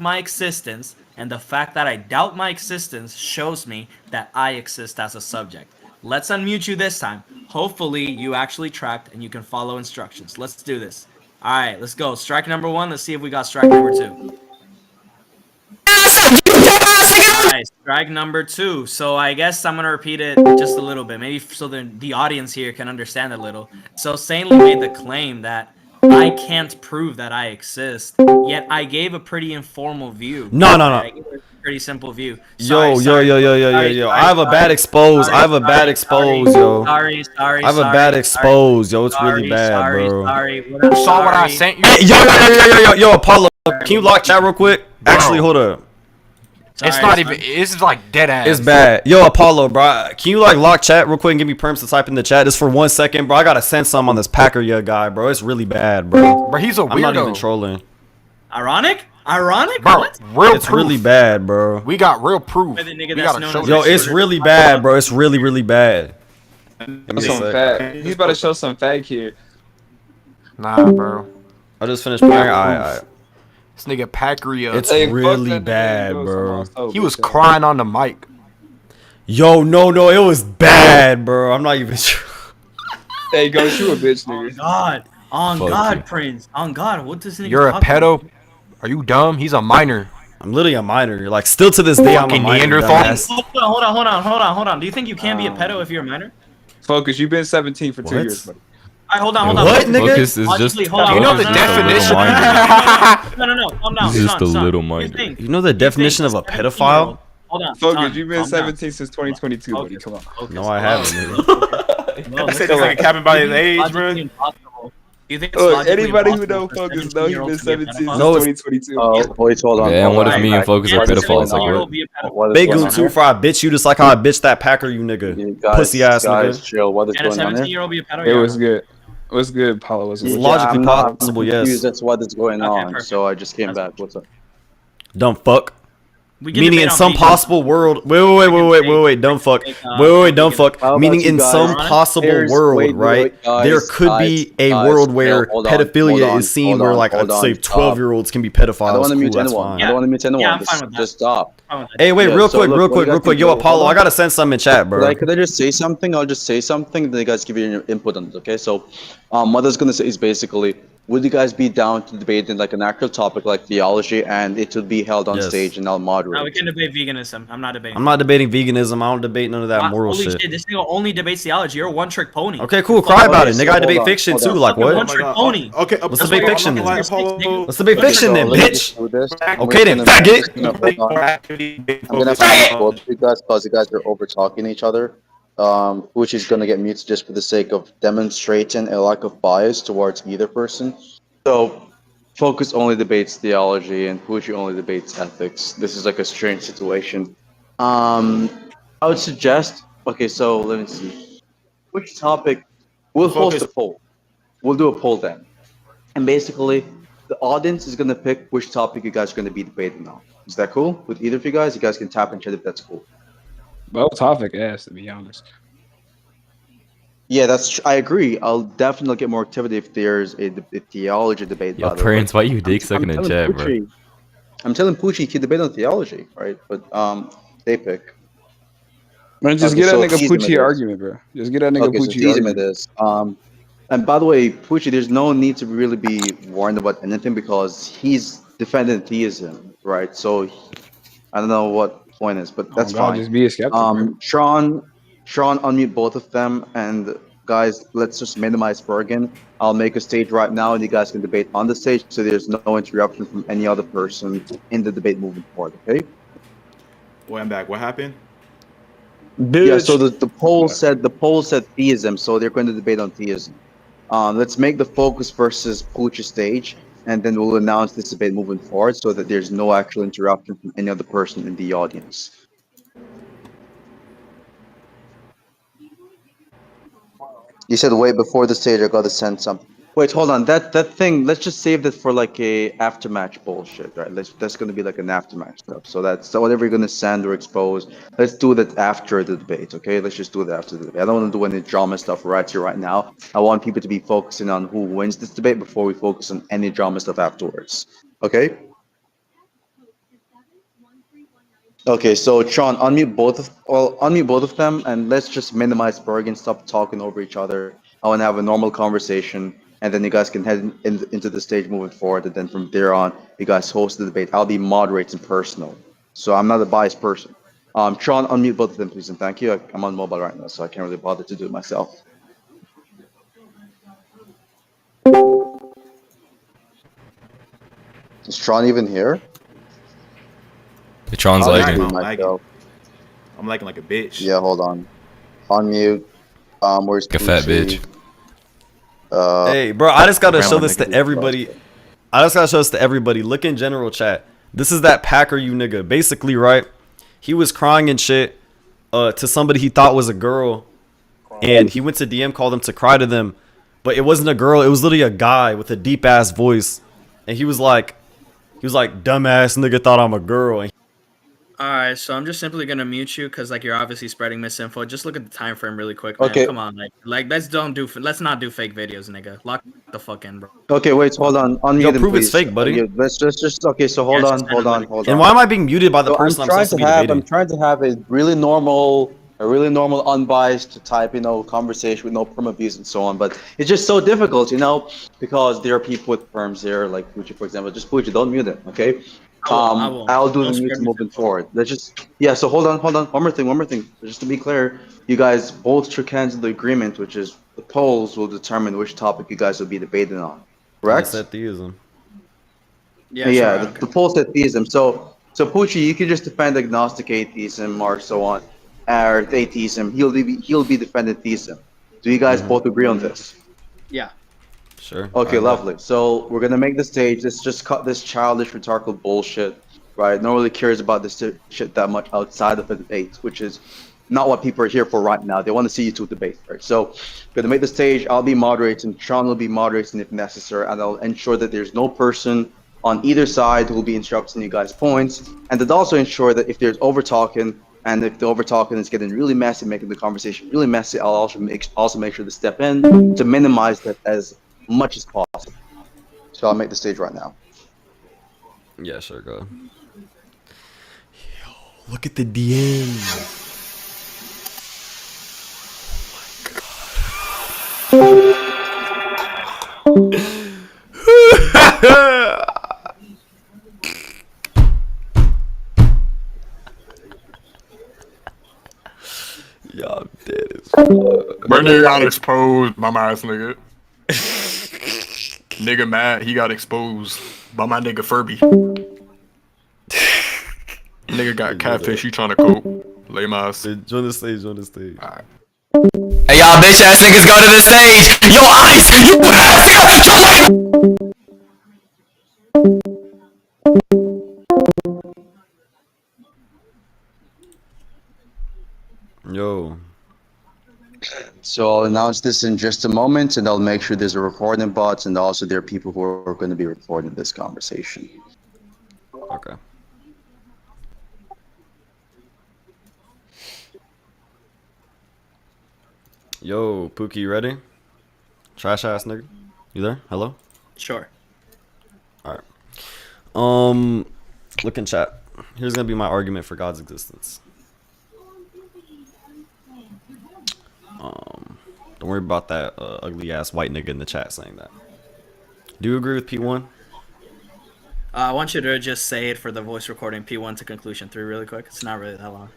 my existence, and the fact that I doubt my existence shows me that I exist as a subject. Let's unmute you this time. Hopefully, you actually tracked and you can follow instructions. Let's do this. All right, let's go. Strike number one. Let's see if we got strike number two. All right, strike number two. So I guess I'm gonna repeat it just a little bit, maybe so the audience here can understand a little. So Saintly made the claim that I can't prove that I exist, yet I gave a pretty informal view. No, no, Right? no. I gave a pretty simple view. Yo, yo, yo, yo, yo, yo, yo. I have a bad expose. I have a bad expose, yo. Sorry. I have a bad expose, yo. It's really bad, bro. You saw what I sent you? Hey, yo, Apollo. Can you lock chat real quick? Bro. Actually, hold up. It's not even. This is like dead ass. It's bad. Yo, Apollo, bro. Can you like lock chat real quick and give me perms to type in the chat just for 1 second, bro? I gotta send some on this Packer guy, bro. It's really bad, bro. Bro, he's a weirdo. I'm not even trolling. Ironic? Ironic? Bro, What? real It's proof. really bad, bro. We got real proof. For the nigga We that's gotta known show as Yo, this. it's really bad, bro. It's really, really bad. Give me a Some sec. fag. He's about to show some fag here. Nah, bro. I just finished playing. Alright. This nigga Packeria. It's Hey, fuck really that nigga, bad, he bro. knows someone He was else. crying on the mic. Yo, no, it was bad, bro. I'm not even sure. Hey, go shoot a bitch, On nigga. God. On Fuck God, you. Prince. On God. What does this nigga You're a talking about? pedo? Are you dumb? He's a minor. I'm literally a minor. Like, still to this day, I'm a Fucking minor. Neanderthal. dumbass. Hold on. Do you think you can be a pedo if you're a minor? Focus, you've been 17 for 2 What? years, buddy. All right, hold on. What, nigga? Focus is just. Logically, hold on, Do you know hold the on, definition? No. Calm down. He's just son, a son. little You minor. think- You know the definition of a 17-year-old pedophile? Hold on. Focus, son, you've been calm down. 17 since 2022, buddy. Focus, Come on. focus. No, I haven't, nigga. No, I said this nigga capping by his age, bro. logically impossible. Do you think it's Look, logically anybody who impossible know for Focus know he's 17-year-old been to be a 17 since pedophile? No, it's- 2022. Oh, wait, hold on. Yeah, and what if hold me on. and Focus are Can a pedophiles? Like 17-year-old what? be a pedophile? What is Big going goon on too here? for I bitch you just like how I bitched that Packer, you nigga. You guys, Pussy ass guys, nigga. chill. What is Can a going on here? 17-year-old be a pedophile? It was good. What's good, Paulo? What's It's good? logically I'm not possible, yes. confused as to what is going Okay, on, perfect. so I just came That's back. What's up? Dumb fuck. We can Meaning debate in on some vegan. possible world. Wait, dumb fuck. Wait, dumb fuck. How about Meaning you in guys- some possible world, wait, right? guys, There could be a guys, world where hold on, pedophilia hold on, is seen hold where on, like hold let's on, say stop. 12-year-olds can be I don't pedophiles. want to Cool, mute that's anyone. fine. I don't want to mute anyone. Yeah, I'm fine with that. Just stop. Hey, wait, Yeah, real so quick, look, real what you quick. guys Yo, can do- Apollo, hold I on. gotta send some in chat, bro. Like, could I just say something? I'll just say something, then you guys give your input on it, okay? So, what I was gonna say is basically, would you guys be down to debate in like an actual topic like theology, and it would be held on Yes. stage and I'll No, moderate? we can debate veganism. I'm not debating. I'm not debating veganism. I don't debate none of that moral Holy shit. This nigga only debates theology. You're a one-trick pony. Okay, cool. Cry about it, so nigga. I hold debate on, fiction hold too. on. Like Fucking what? one-trick pony. Okay, Let's That's debate why fiction you're then. on the Apollo. Let's debate fiction then, Let me bitch. just do this. Okay then, faggot. No, hold on. I'm gonna finish both of you guys because you guys are over talking each other. Which is gonna get muted just for the sake of demonstrating a lack of bias towards either person. So, Focus only debates theology and Pucci only debates ethics. This is like a strange situation. I would suggest. Okay, so let me see. Which topic? We'll host a poll. We'll do a poll then, and basically, the audience is gonna pick which topic you guys are gonna be debating on. Is that cool with either of you guys? You guys can tap and chat if that's cool. Both topic ass, to be honest. Yeah, I agree. I'll definitely get more activity if there's a theology debate. Yo, by the way. Prince, why you I'm- dick sucking I'm in telling chat, bro? Pucci- I'm telling Pucci to debate on theology, right? But they pick. Man, just Okay, get that so nigga tease him Pucci with this. argument, bro. Just get that nigga Okay, so Pucci tease him with argument. this. And by the way, Pucci, there's no need to really be warned about anything because he's defending theism, right? So I don't know what the point is, but that's Oh, God, fine. just be a skeptic, bro. Sean, unmute both of them, and guys, let's just minimize Bergen. I'll make a stage right now, and you guys can debate on the stage, so there's no interruption from any other person in the debate moving forward. Okay? Boy, I'm back. What happened? Yeah. So the poll said theism, so they're going to debate on theism. Let's make the Focus versus Pucci stage, and then we'll announce this debate moving forward, so that there's no actual interruption from any other person in the audience. You said wait before the stage. I gotta send something. Wait, hold on. That thing. Let's just save that for like a aftermatch bullshit, right? That's gonna be like an aftermatch stuff. So whatever you're gonna send or expose, let's do that after the debate, okay? Let's just do it after the debate. I don't want to do any drama stuff right here, right now. I want people to be focusing on who wins this debate before we focus on any drama stuff afterwards. Okay? Okay, so Tron, unmute both of them, and let's just minimize Bergen. Stop talking over each other. I want to have a normal conversation, and then you guys can head into the stage moving forward, and then from there on, you guys host the debate. I'll be moderating personal, so I'm not a biased person. Tron, unmute both of them, please, and thank you. I'm on mobile right now, so I can't really bother to do it myself. Is Tron even here? Tron's I'll lagging. do I'm lagging. myself. I'm lagging like a bitch. Yeah, hold on. Unmute. Where's Like a fat Pucci? bitch. Hey, bro, I just gotta Grandma show this nigga. to everybody. I just gotta show this to everybody. Look in general chat. This is that Packer you nigga. Basically, right? He was crying and shit to somebody he thought was a girl, and he went to DM, called them to cry to them, but it wasn't a girl. It was literally a guy with a deep ass voice, and he was like, dumbass nigga thought I'm a girl. And Alright, so I'm just simply gonna mute you because like you're obviously spreading misinfo. Just look at the time frame really quick, man. Okay. Come on, like let's not do fake videos, nigga. Lock the fuck in, bro. Okay, wait, hold on. Unmute Yo, him, prove it's please. fake, buddy. Yeah, let's just okay. So hold Yeah, on, just hold send on, him hold and on. why am I being muted by the So person I'm supposed to be debating? I'm trying to have a really normal, unbiased type, conversation with no perma views and so on. But it's just so difficult, because there are people with perms here, like Pucci, for example. Just Pucci, don't mute it, okay? I won't. I'll do Don't the mutes spread moving misinfo. forward. Yeah. So hold on. One more thing. Just to be clear, you guys both shook hands in the agreement, which is the polls will determine which topic you guys will be debating on. Correct? Yes, that theism. Yeah, Yeah, sure, the okay. poll said theism. So Pucci, you can just defend agnostic atheism or so on, or atheism. He'll be defending theism. Do you guys both agree on this? Yeah. Sure. Okay, Alright, lovely. So we're gonna make the stage. Let's just cut this childish, rhetorical bullshit. Right? No one really cares about this shit that much outside of the debate, which is not what people are here for right now. They want to see you two debate, right? So we're gonna make the stage. I'll be moderating. Sean will be moderating if necessary, and I'll ensure that there's no person on either side who will be interrupting you guys' points, and that also ensure that if there's over talking. And if the over talking is getting really messy, making the conversation really messy, I'll also make sure to step in to minimize that as much as possible. So I'll make the stage right now. Yeah, sure, go. Yo, look at the DM. Y'all dead as fuck. Bro, nigga got exposed, bum ass nigga. Nigga mad, he got exposed by my nigga Furby. Nigga got catfish, he tryna cope. Lame ass. Join the stage, join the stage. Alright. Hey, y'all bitch ass niggas go to the stage. Yo, Ice, you Yo. So I'll announce this in just a moment, and I'll make sure there's a recording bot, and also there are people who are going to be recording this conversation. Okay. Yo, Pookie, you ready? Trash ass nigga. You there? Hello? Sure. Alright. Look in chat. Here's gonna be my argument for God's existence. Don't worry about that ugly ass white nigga in the chat saying that. Do you agree with P1? I want you to just say it for the voice recording P1 to conclusion 3 really quick. It's not really that long.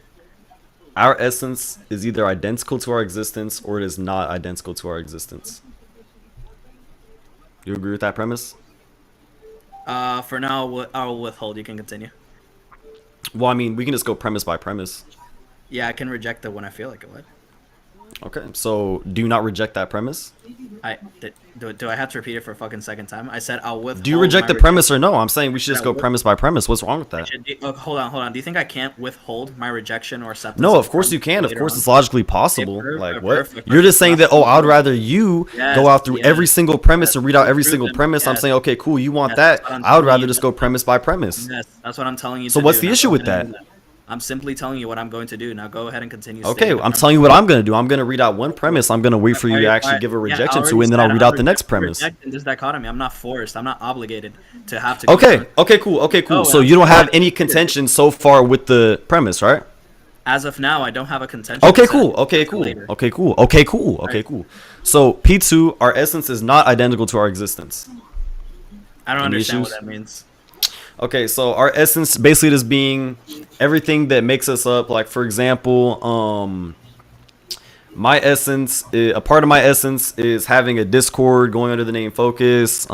Our essence is either identical to our existence or it is not identical to our existence. Do you agree with that premise? For now, I'll withhold. You can continue. Well, I mean, we can just go premise by premise. Yeah, I can reject it when I feel like it would. Okay, so do you not reject that premise? Do I have to repeat it for a fucking second time? I said I'll withhold. Do you reject the premise or no? I'm saying we should just go premise by premise. What's wrong with that? Hold on. Do you think I can't withhold my rejection or acceptance? No, of course you can. Of later course on? it's logically possible. Okay, Like perfect, what? perfect, You're just saying that, perfect. oh, I'd rather you Yes, go out through yes, every single premise and read out every single proven, premise. I'm yes. saying, okay, cool, you want Yes, that. that's what I'm I would telling rather you. just go premise by premise. Yes, that's what I'm telling you. So to what's do, the and issue I'm with gonna that? do I'm simply telling you what I'm going to do. Now go ahead and continue. Okay, stating the I'm premise. telling you what I'm gonna do. I'm gonna read out one premise. I'm gonna wait for you to actually give a rejection to it, and then I'll read out the next premise. Rejecting this dichotomy. I'm not forced. I'm not obligated to have to. Okay, okay, cool, okay, cool. Oh, So I'm you don't have sorry. any contention so far with the premise, right? As of now, I don't have a contention. Okay, to cool. set Okay, for cool. later. Okay, cool. Okay, cool. Okay, cool. So P2, our essence is not identical to our existence. I don't Any understand issues? what that means. Okay, so our essence basically just being everything that makes us up. Like for example, my essence, a part of my essence is having a Discord going under the name Focus.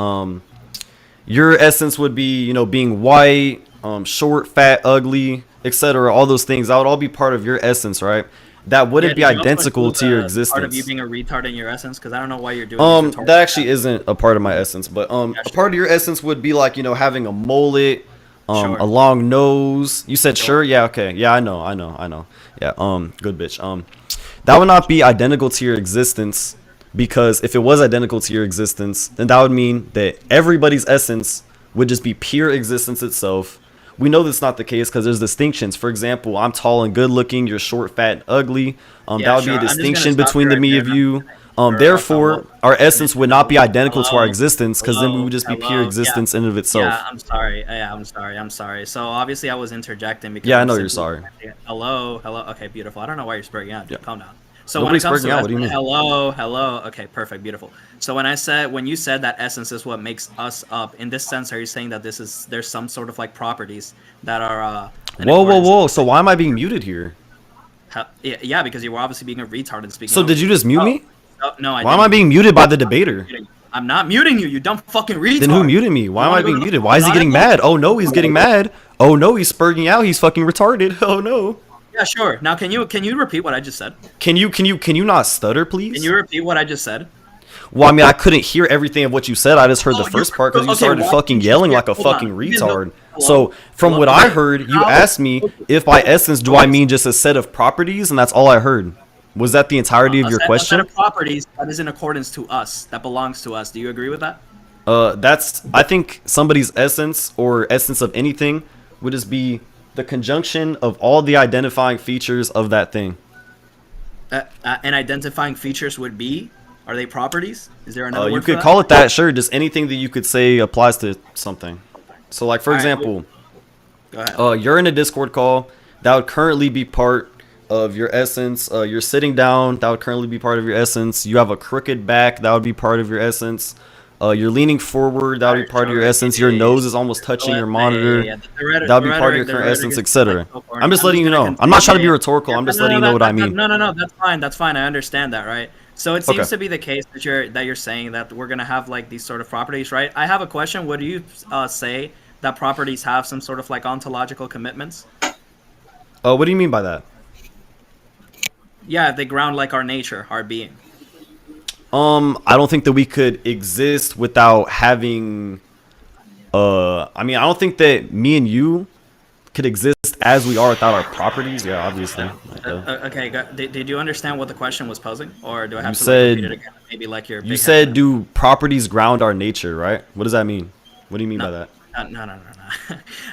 Your essence would be, you know, being white, short, fat, ugly, etc. All those things. That would all be part of your essence, right? That wouldn't be did you also identical include to your the Part of you existence. being a retard in your essence, because I don't know why you're doing. this retarded That actually isn't a part of my essence, but a part of your essence would be like, you know, having a mullet, Sure. a long nose. You said Sure. sure, yeah, okay, yeah, I know. Yeah, good bitch. That would not be identical to your existence, because if it was identical to your existence, then that would mean that everybody's essence would just be pure existence itself. We know that's not the case because there's distinctions. For example, I'm tall and good looking, you're short, fat, and ugly. Yeah, That would sure. be I'm a just gonna distinction stop between you the right me there. of you. Or Therefore, our essence would not be identical to our Hello? existence, because then we would just be Hello? pure Yeah. existence in and of itself. Yeah, I'm sorry. Yeah, I'm sorry. So obviously I was interjecting because Yeah, I I'm know you're simply- sorry. Hello. Okay, beautiful. I don't know why you're spurting out. Dude. Yeah. Calm down. So Nobody's when it comes spurting to out. What do you mean? hello. Okay, perfect, beautiful. So when you said that essence is what makes us up, in this sense, are you saying that there's some sort of like properties that are in accordance- Whoa. So why am I being muted here? Yeah, because you were obviously being a retard and speaking. So did you just mute me? No, I Why am I didn't. being muted by the debater? I'm not muting you, you dumb fucking retard. Then who muted me? Why am I wanna go being to the muted? Why is he getting mad? Oh no, he's getting mad. Oh no, he's spurting out. He's fucking retarded. Oh no. Yeah, sure. Now can you repeat what I just said? Can you not stutter, please? Can you repeat what I just said? Well, I mean, I couldn't hear everything of what you said. I just heard the first part because you okay, started why fucking didn't you yelling hear- like a hold on. fucking Even though- retard. hello? So, from Hello? what I heard, you How- asked me if by essence do I mean just a set of properties, and that's all I heard. Was that the entirety of your A set question? of properties that is in accordance to us, that belongs to us. Do you agree with that? That's, I think somebody's essence or essence of anything would just be the conjunction of all the identifying features of that thing. And identifying features would be, are they properties? Is there another word You for could that? call it that, sure. Just anything that you could say applies to something. So, like for All right, example, Go ahead. you're in a Discord call. That would currently be part of your essence. You're sitting down. That would currently be part of your essence. You have a crooked back. That would be part of your essence. You're leaning forward. That would be part of your essence. Your nose is almost touching your monitor. That would be part of your current essence, etc. I'm just letting you know. I'm not trying to be rhetorical. I'm just letting you know what I mean. No, that's fine. I understand that, right? So it seems Okay. to be the case that you're saying that we're gonna have like these sort of properties, right? I have a question. Would you say that properties have some sort of like ontological commitments? What do you mean by that? Yeah, they ground like our nature, our being. I don't think that we could exist without having. I mean, I don't think that me and you could exist as we are without our properties. Yeah, obviously. Okay, did you understand what the question was posing, or do I have You to like, repeat said- it again? Maybe like your. You said, do properties ground our nature, right? What does that mean? What do you mean by that? No.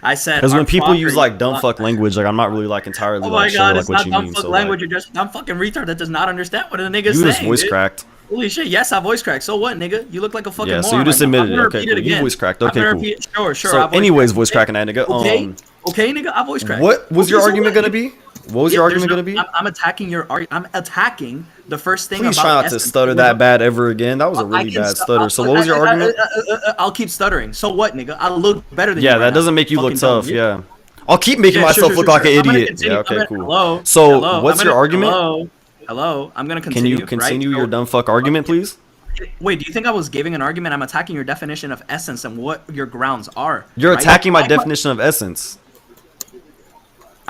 I said Because our when people use property- like dumb fuck language, like I'm not really like entirely Oh my like god, sure it's like what not you dumb mean. fuck So language. like, You're just dumb fucking retard that does not understand what a nigga's you saying. just voice dude. cracked. Holy shit! Yes, I voice cracked. So what, nigga? You look like a fucking Yeah, moron. so you just right now. I'm admitted it. gonna Okay, repeat it cool. You again. voice cracked. I'm Okay, gonna cool. repeat- Sure. I So voice anyways, cracked. voice cracking that nigga. Okay, nigga, I voice cracked. What was your Okay, so argument what, gonna nigga? be? What was your argument gonna be? I'm attacking your I'm attacking the first thing. Please about try not to essence. stutter that bad ever again. That was a I really can bad stu- stutter. So what was your I- argument? I'll keep stuttering. So what, nigga? I look better than you. Yeah, right that now. doesn't make you look Fucking dumb, tough. dude. Yeah, I'll keep making Yeah, myself look like an I'm gonna idiot. continue. Yeah, okay, cool. Hello. So Hello. what's your argument? Hello. I'm gonna Can continue. you continue right? your dumb fuck argument, please? Wait, do you think I was giving an argument? I'm attacking your definition of essence and what your grounds are. You're right? attacking my definition of essence.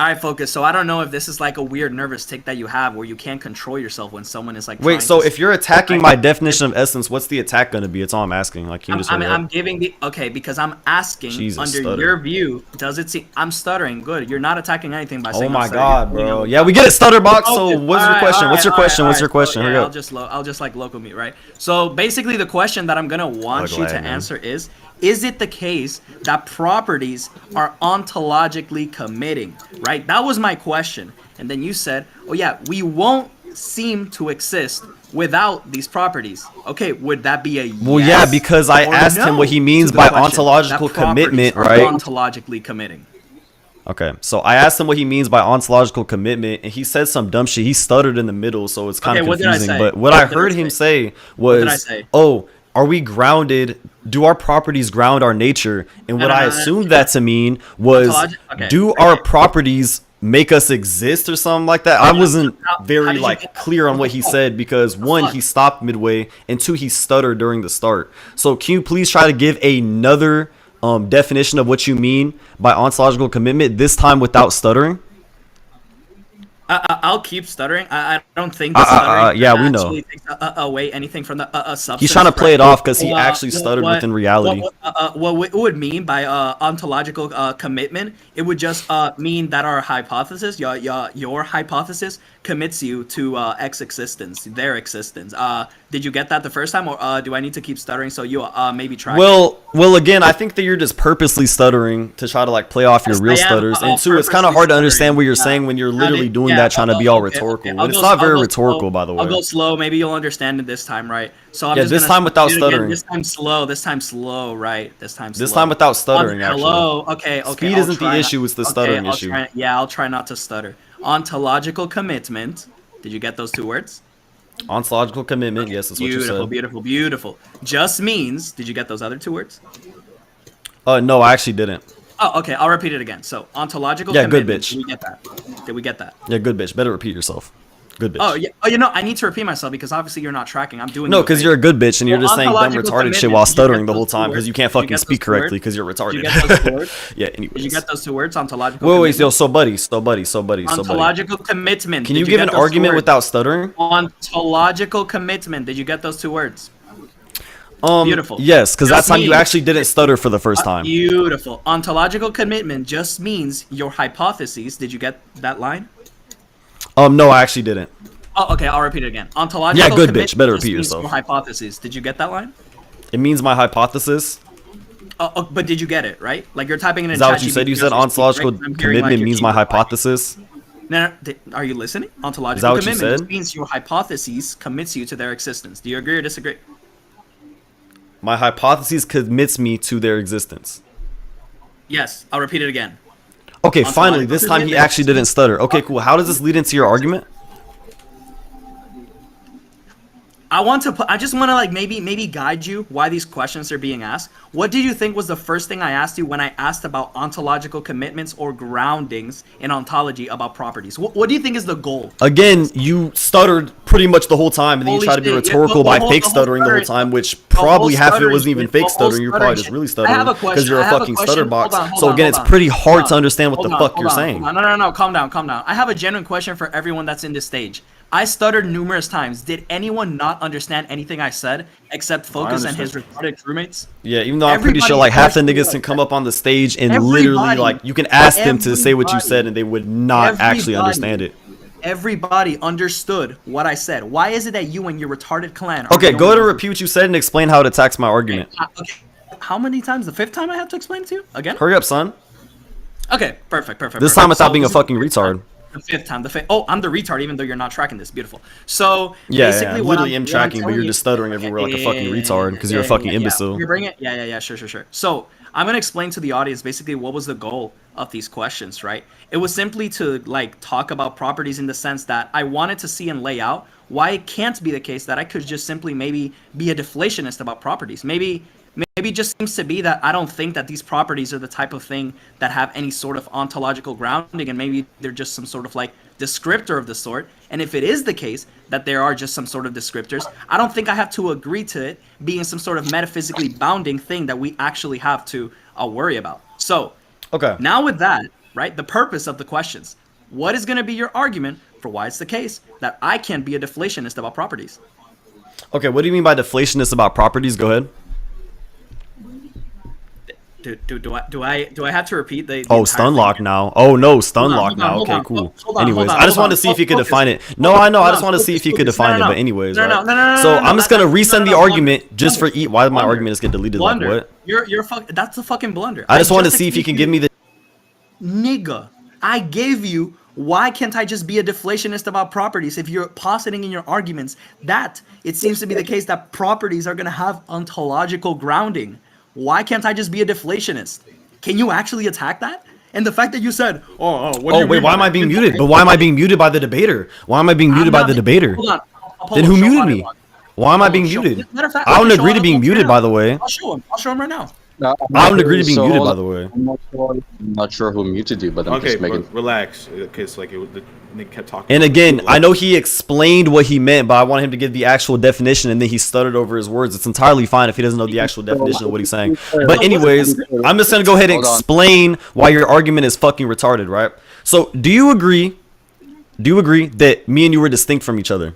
All right, Focus. So I don't know if this is like a weird nervous tick that you have where you can't control yourself when someone is like. Wait, trying so to- if you're attacking my definition of essence, what's the attack gonna be? It's all I'm asking. Like, can you just hurry up? I'm giving the okay because I'm asking Jesus, under stutter. your view. Does it seem I'm stuttering? Good. You're not attacking anything by saying. Oh I'm my stuttering. god, You're bro. putting Yeah, we get it, stutter box. So Okay, what's your alright, question? What's your alright, question? What's your alright. question? So, Hurry yeah, up. I'll just like local meet, right? So basically, the question that I'm gonna want you to glad, man. answer is is it the case that properties are ontologically committing, right? That was my question. And then you said, oh yeah, we won't seem to exist without these properties. Okay, would that be a yes? Well, yeah, because I or asked him no what he means to the by question ontological that properties commitment, are right? Ontologically committing. Okay, so I asked him what he means by ontological commitment, and he said some dumb shit. He stuttered in the middle, so it's kind of Okay, what did I confusing. say? But what What I did I heard say? him say did I was, say? "Oh, are we grounded? Do our properties ground our nature?" And what no, I no, assumed that to mean was, Okay, "Do our properties make us exist or something like that?" I wasn't how very did you like get that? clear on what he said because one, he stopped midway, and two, he stuttered during the start. So can you please try to give another definition of what you mean by ontological commitment, this time without stuttering? I'll keep stuttering. I don't think the stuttering yeah, we know. actually takes away anything from the substance. He's trying to play right? it off because he actually stuttered within reality. What it would mean by ontological commitment, it would just mean that our hypothesis, your hypothesis, commits you to X existence, their existence. Did you get that the first time, or do I need to keep stuttering so you maybe try? Well, again, I think that you're just purposely stuttering to try to like play off your Yes, real I am, stutters, and two, it's kind of purposely hard to understand what you're stuttering. saying when you're How literally did- doing yeah, that, trying to be all okay, rhetorical. I'll And it's go- not very I'll go rhetorical, slow. by the way. I'll go slow. Maybe you'll understand it this time, right? So I'm Yeah, just this gonna time without do it again. stuttering. This time slow. This time slow, right? This time slow. This time without stuttering, Hello. actually. Okay. Speed I'll isn't the try issue, it's the stuttering I'll issue. I'll try not to stutter. Ontological commitment. Did you get those two words? Ontological commitment, yes, that's what you Beautiful, said. beautiful, beautiful. Just means. Did you get those other two words? No, I actually didn't. Oh, okay. I'll repeat it again. So ontological Yeah, good commitment. bitch. Did we get that? Did we get that? Yeah, good bitch. Better repeat yourself. Good bitch. Oh yeah. Oh, I need to repeat myself because obviously you're not tracking. I'm doing. No, you a because favor. you're a good bitch and you're Well, just saying dumb ontological retarded shit commitment, while did you stuttering get the whole those two time because words? you can't Did you fucking get speak those two correctly words? because you're retarded. Did you get those two words? Yeah, Did you anyways. get those two words? Ontological. Wait, commitment? yo, so buddy. Ontological commitment. Can Did you give get an those two argument words? without stuttering? Ontological commitment. Did you get those two words? Beautiful. Yes, because Just that's time you means- actually didn't stutter for the first time. Beautiful. Ontological commitment just means your hypotheses. Did you get that line? No, I actually didn't. Oh, okay. I'll repeat it again. Ontological Yeah, good commitment bitch. Better just repeat means yourself. Your hypotheses. Did you get that line? It means my hypothesis. Oh, but did you get it right? Like you're typing in. Is that what you said? You said ontological commitment means my hypothesis. No, are you listening? Ontological Is that what you commitment just said? means your hypotheses commits you to their existence. Do you agree or disagree? My hypothesis commits me to their existence. Yes. I'll repeat it again. Okay, Ontological finally, this time he commitment. actually didn't stutter. Okay, cool. How does this lead into your argument? I just want to like maybe guide you why these questions are being asked. What did you think was the first thing I asked you when I asked about ontological commitments or groundings in ontology about properties? What do you think is the goal? Again, you stuttered pretty much the whole time, and then you Holy tried to be shit, yeah, rhetorical by the whole fake stuttering the whole stuttering- time, which the whole probably half of it stuttering wasn't even shit, fake the whole stuttering. You're probably stuttering just shit. really I stuttering have a because question, you're I a have a fucking question. stutter box. Hold on, So again, it's hold on. pretty hard Hold to on. understand what the Hold on, fuck hold you're on, saying. hold on. No. Calm down. I have a genuine question for everyone that's in this stage. I stuttered numerous times. Did anyone not understand anything I said except Focus and his retarded roommates? Yeah, even though I'm pretty sure like half the niggas can come up on the stage and literally like you can ask them to say what you said and they would not actually understand it. Everybody understood what I said. Why is it that you and your retarded clan are Okay, the go only ahead and ones- repeat what you said and explain how it attacks my argument. Okay. How many times? The fifth time I have to explain it to you? Again? Hurry up, son. Okay, perfect. This time without being a fucking retard. The fifth time. Oh, I'm the retard even though you're not tracking this. Beautiful. So Yeah, basically I what literally am what I'm tracking, but telling you're you- just stuttering everywhere like a fucking retard because you're a fucking imbecile. You're bringing it? Yeah. Sure. So I'm gonna explain to the audience basically what was the goal of these questions, right? It was simply to like talk about properties in the sense that I wanted to see and lay out why it can't be the case that I could just simply maybe be a deflationist about properties. Maybe it just seems to be that I don't think that these properties are the type of thing that have any sort of ontological grounding, and maybe they're just some sort of like descriptor of the sort. And if it is the case that there are just some sort of descriptors, I don't think I have to agree to it being some sort of metaphysically bounding thing that we actually have to worry about. So Okay. now with that, right, the purpose of the questions, what is going to be your argument for why it's the case that I can be a deflationist about properties? Okay, what do you mean by deflationist about properties? Go ahead. Do I have to repeat the Oh, entire stun thing lock again? now. Oh no, stun Hold on, lock hold on, now. hold Okay, on, cool. hold on, Anyways, hold on, I just hold wanted on. to see if you could Focus. define it. No, I know. I just Hold on, want to see if you could focus. define No, it. no, But anyways, no, right? no, no, no, no, So no, no, I'm just that- gonna no, resend no, the no, argument just for blunder, why did my blunder, argument just get deleted? Like blunder. what? That's a fucking blunder. I just want to see if you can give me the. Nigga, I gave you. Why can't I just be a deflationist about properties if you're positing in your arguments that it seems to be the case that properties are going to have ontological grounding? Why can't I just be a deflationist? Can you actually attack that? And the fact that you said, what do Oh you wait, mean why by am I that? being You muted? don't- But why am I being muted by the debater? Why am I being I'm muted by not the being- debater? Hold on. Then who muted me? Why am I being Show- muted? Matter of fact, I don't can show agree to him being right muted, now. by the way. I'll show him. I'll show him right now. No, I don't agree to being so muted, hold by on. the way. I'm not sure who muted you, but I'm Okay, just making. but relax. Okay, so like the nigga kept talking. And again, I know he explained what he meant, but I want him to give the actual definition, and then he stuttered over his words. It's entirely fine if he doesn't know the actual definition of what he's saying. But anyways, I'm just gonna go ahead and Hold on. explain why your argument is fucking retarded, right? So, do you agree? Do you agree that me and you were distinct from each other?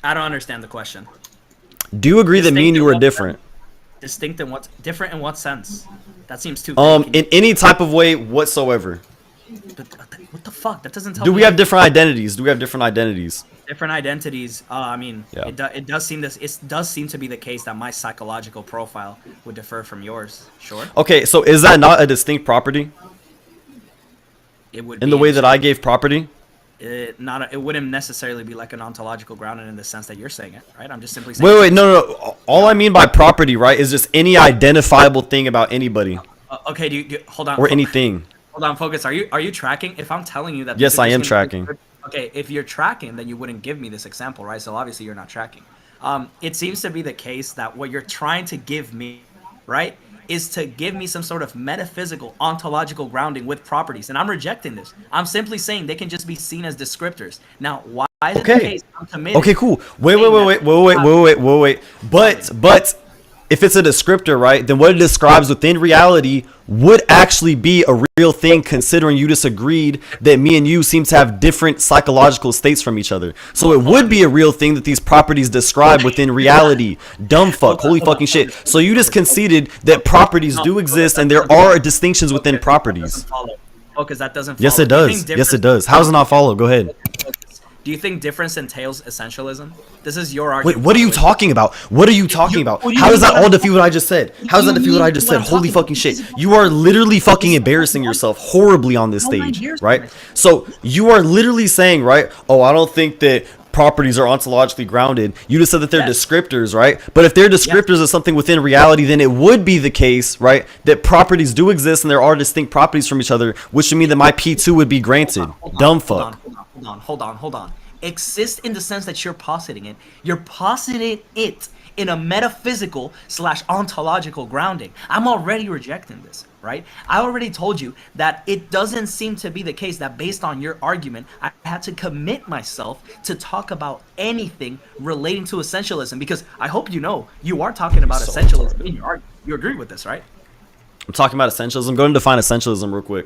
I don't understand the question. Do you agree that me and you were different? Distinct in what? Different in what sense? That seems too. vague. Can you- In any type of way whatsoever. what the fuck? That doesn't tell Do me. we have different identities? Do we have different identities? different identities? I mean, Yeah. it does seem to be the case that my psychological profile would differ from yours. Sure, Okay, so is that not a distinct property it would. in be the way that I gave property? it wouldn't necessarily be like an ontological grounding in the sense that you're saying it, right? I'm just simply saying. Wait, no. All I mean by property, right, is just any identifiable thing about anybody Okay, hold on. or anything. Hold on, focus. Are you tracking? If I'm telling you that. Yes, these are I am just gonna be- tracking. Okay, if you're tracking, then you wouldn't give me this example, right? So obviously you're not tracking. It seems to be the case that what you're trying to give me, right, is to give me some sort of metaphysical, ontological grounding with properties, and I'm rejecting this. I'm simply saying they can just be seen as descriptors. Now, why is it the Okay. case? I'm committed. Okay, cool. Wait. Saying But if it's a descriptor, right, then what it describes within reality would actually be a real thing, considering you disagreed that me and you seem to have different psychological states from each other. So it would be a real thing that these properties describe within reality. Dumb fuck. Holy fucking shit. So you just conceded that properties do exist and there are distinctions within properties. Because that doesn't follow. Yes, it Do you does. think Yes, it difference- does. How does it not follow? Go ahead. Do you think difference entails essentialism? This is your Wait, argument. what are you talking about? What are you talking about? what do you How does mean that what all I'm- defeat what I just said? How does that do you defeat what I mean just what said? I'm Holy talking fucking about? shit. You are literally fucking embarrassing yourself horribly on this How am I stage, embarrassing right? myself? So you are literally saying, right? Oh, I don't think that properties are ontologically grounded. You just said that they're Yes. descriptors, right? But if they're descriptors of something within reality, then it would be the case, right, that properties do exist and there are distinct properties from each other, which would mean that my P2 would be granted. Dumb fuck. Hold on. Exist in the sense that you're positing it. You're positing it in a metaphysical / ontological grounding. I'm already rejecting this, right? I already told you that it doesn't seem to be the case that based on your argument, I had to commit myself to talk about anything relating to essentialism, because I hope you know you are talking about essentialism in your argument. You agree with this, right? I'm talking about essentialism. Go ahead and define essentialism real quick.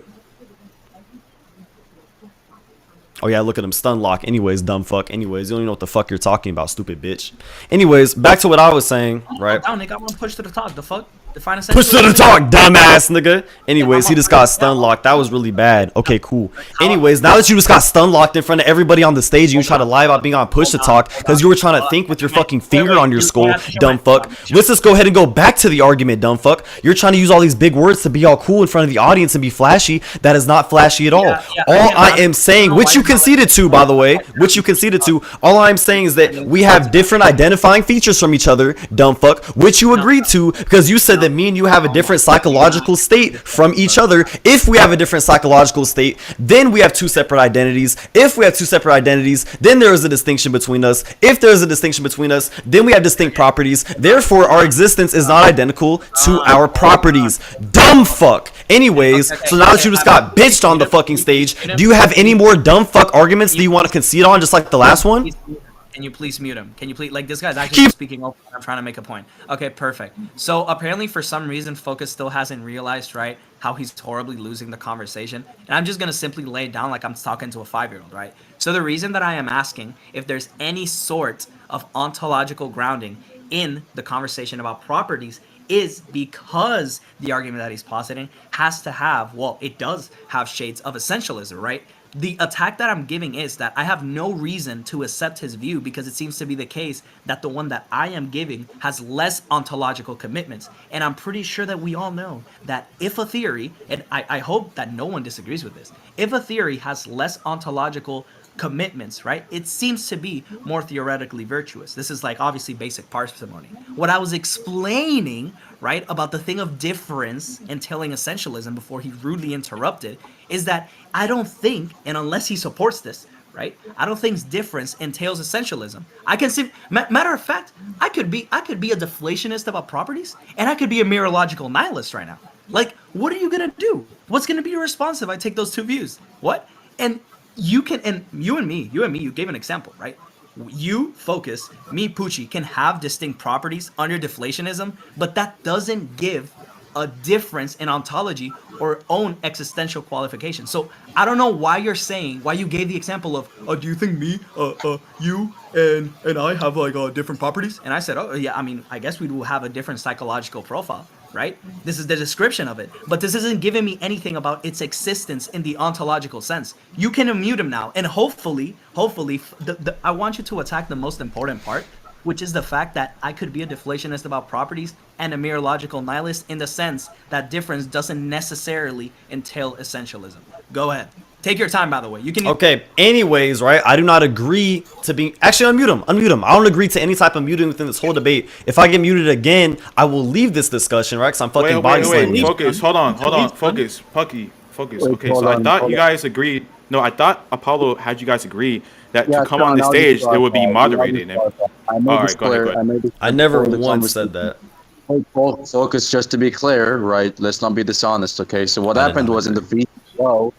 Oh yeah, look at him, stun lock. Anyways, dumb fuck. Anyways, you don't even know what the fuck you're talking about, stupid bitch. Anyways, back to what I was saying, right? Down, Nick. I want to push to the talk. The fuck? Define essentialism. Push to the talk, dumbass nigga. Anyways, he just got stun locked. That was really bad. Okay, cool. Anyways, now that you just got stun locked in front of everybody on the stage and you try to lie about being on push to talk because you were trying to think with your fucking finger on your skull, dumb fuck. Let's just go ahead and go back to the argument, dumb fuck. You're trying to use all these big words to be all cool in front of the audience and be flashy. That is not flashy at all. All I am saying, which you conceded to, by the way, which you conceded to, all I'm saying is that we have different identifying features from each other, dumb fuck, which you agreed to because you said that me and you have a different psychological state from each other. If we have a different psychological state, then we have two separate identities. If we have two separate identities, then there is a distinction between us. If there is a distinction between us, then we have distinct properties. Therefore, our existence is not identical to our properties. Dumb fuck. Anyways, so now that you just got bitched on the fucking stage, do you have any more dumb fuck arguments that you want to concede on, just like the last one? Can you please mute him? Can you please, like, this guy's actually speaking over. I'm trying to make a point. Okay, perfect. So apparently for some reason Focus still hasn't realized, right, how he's horribly losing the conversation. And I'm just going to simply lay it down like I'm talking to a 5-year-old, right? So the reason that I am asking if there's any sort of ontological grounding in the conversation about properties is because the argument that he's positing has to have, well, it does have shades of essentialism, right? The attack that I'm giving is that I have no reason to accept his view because it seems to be the case that the one that I am giving has less ontological commitments. And I'm pretty sure that we all know that if a theory, and I hope that no one disagrees with this, if a theory has less ontological commitments, right, it seems to be more theoretically virtuous. This is like obviously basic parsimony. What I was explaining, right, about the thing of difference entailing essentialism before he rudely interrupted is that I don't think, and unless he supports this, right, I don't think difference entails essentialism. I can see, matter of fact, I could be a deflationist about properties, and I could be a mereological nihilist right now. Like, what are you gonna do? What's gonna be your response if I take those two views? What? And you can, and you and me, you gave an example, right? You, Focus, me, Pucci, can have distinct properties under deflationism, but that doesn't give a difference in ontology or own existential qualification. So I don't know why you're saying, why you gave the example of, do you think me, you and I have like different properties? And I said, oh yeah, I mean, I guess we will have a different psychological profile, right? This is the description of it, but this isn't giving me anything about its existence in the ontological sense. You can unmute him now, and hopefully, I want you to attack the most important part, which is the fact that I could be a deflationist about properties and a mereological nihilist in the sense that difference doesn't necessarily entail essentialism. Go ahead. Take your time, by the way. You can. Okay. Anyways, right? I do not agree to be. Actually, unmute him. Unmute him. I don't agree to any type of muting within this whole debate. If I get muted again, I will leave this discussion, right? Because I'm fucking body slamming you. Focus. Hold on. Focus. Pucky. Focus. Okay. So I thought you guys agreed. No, I thought Apollo had you guys agree that to come on the stage, it would be moderated. All right, go ahead. I never once said that. Focus, just to be clear, right? Let's not be dishonest, okay? So what happened was in the video,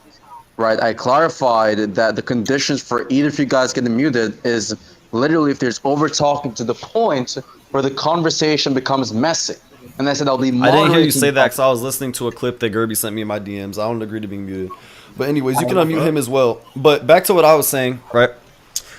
right? I clarified that the conditions for either of you guys getting muted is literally if there's over talking to the point where the conversation becomes messy. And I said I'll be moderating. I didn't hear you say that because I was listening to a clip that Gerby sent me in my DMs. I don't agree to being muted. But anyways, you can unmute him as well. But back to what I was saying, right?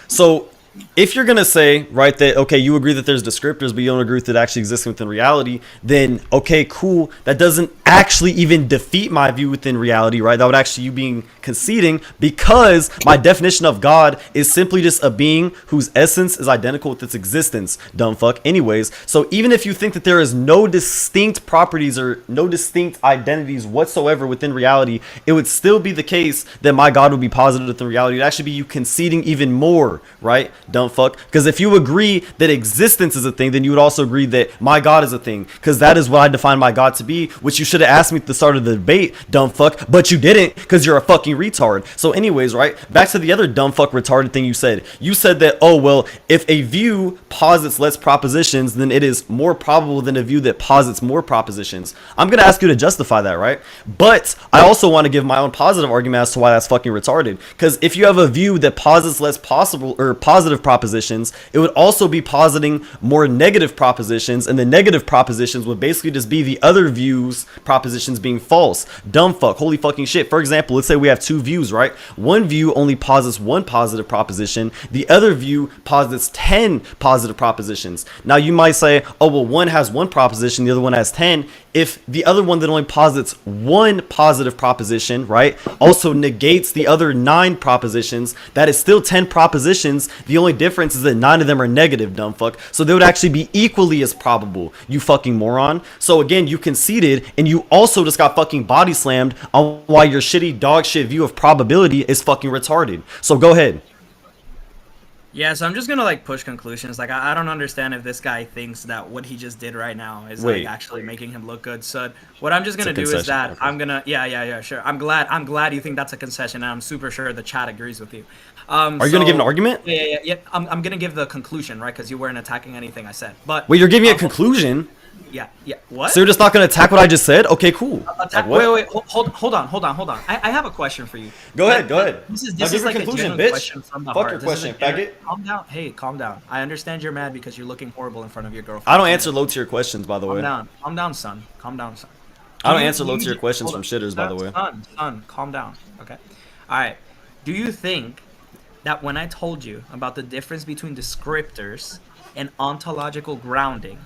So if you're going to say, right, that, okay, you agree that there's descriptors, but you don't agree with it actually existing within reality, then, okay, cool. That doesn't actually even defeat my view within reality, right? That would actually you being conceding, because my definition of God is simply just a being whose essence is identical with its existence, dumb fuck. Anyways, so even if you think that there is no distinct properties or no distinct identities whatsoever within reality, it would still be the case that my God would be positive within reality. It would actually be you conceding even more, right? Dumb fuck. Because if you agree that existence is a thing, then you would also agree that my God is a thing, because that is what I define my God to be, which you should have asked me at the start of the debate, dumb fuck, but you didn't, because you're a fucking retard. So anyways, right, back to the other dumb fuck retarded thing you said that, oh well, if a view posits less propositions, then it is more probable than a view that posits more propositions. I'm gonna ask you to justify that, right? But I also want to give my own positive argument as to why that's fucking retarded, because if you have a view that posits less possible or positive propositions, it would also be positing more negative propositions, and the negative propositions would basically just be the other views propositions being false. Dumb fuck, holy fucking shit. For example, let's say we have two views, right? One view only posits one positive proposition, the other view posits 10 positive propositions. Now you might say, oh well, one has one proposition, the other one has 10. If the other one that only posits one positive proposition, right, also negates the other 9 propositions, that is still 10 propositions. The only difference is that 9 of them are negative, dumb fuck. So they would actually be equally as probable, you fucking moron. So again, you conceded, and you also just got fucking body slammed on why your shitty dog shit view of probability is fucking retarded. So go ahead. Yeah, so I'm just gonna like push conclusions. Like I don't understand if this guy thinks that what he just did right now is like actually making him look good. So what I'm just gonna do is that okay. I'm gonna sure. I'm glad you think that's a concession, and I'm super sure the chat agrees with you. Are you gonna give an argument? Yeah. I'm gonna give the conclusion, right? Because you weren't attacking anything I said. But wait, you're giving a conclusion? Yeah. What? So you're just not gonna attack what I just said? Okay, cool. Wait. Hold on. I have a question for you. Go ahead. This is like a genuine question from the heart. Fuck your question, faggot. Calm down. Hey, calm down. I understand you're mad because you're looking horrible in front of your girlfriend. I don't answer low tier questions, by the way. Calm down, son. I don't answer low tier questions from shitters, by the way. Son, calm down. Okay. All right. Do you think that when I told you about the difference between descriptors and ontological grounding,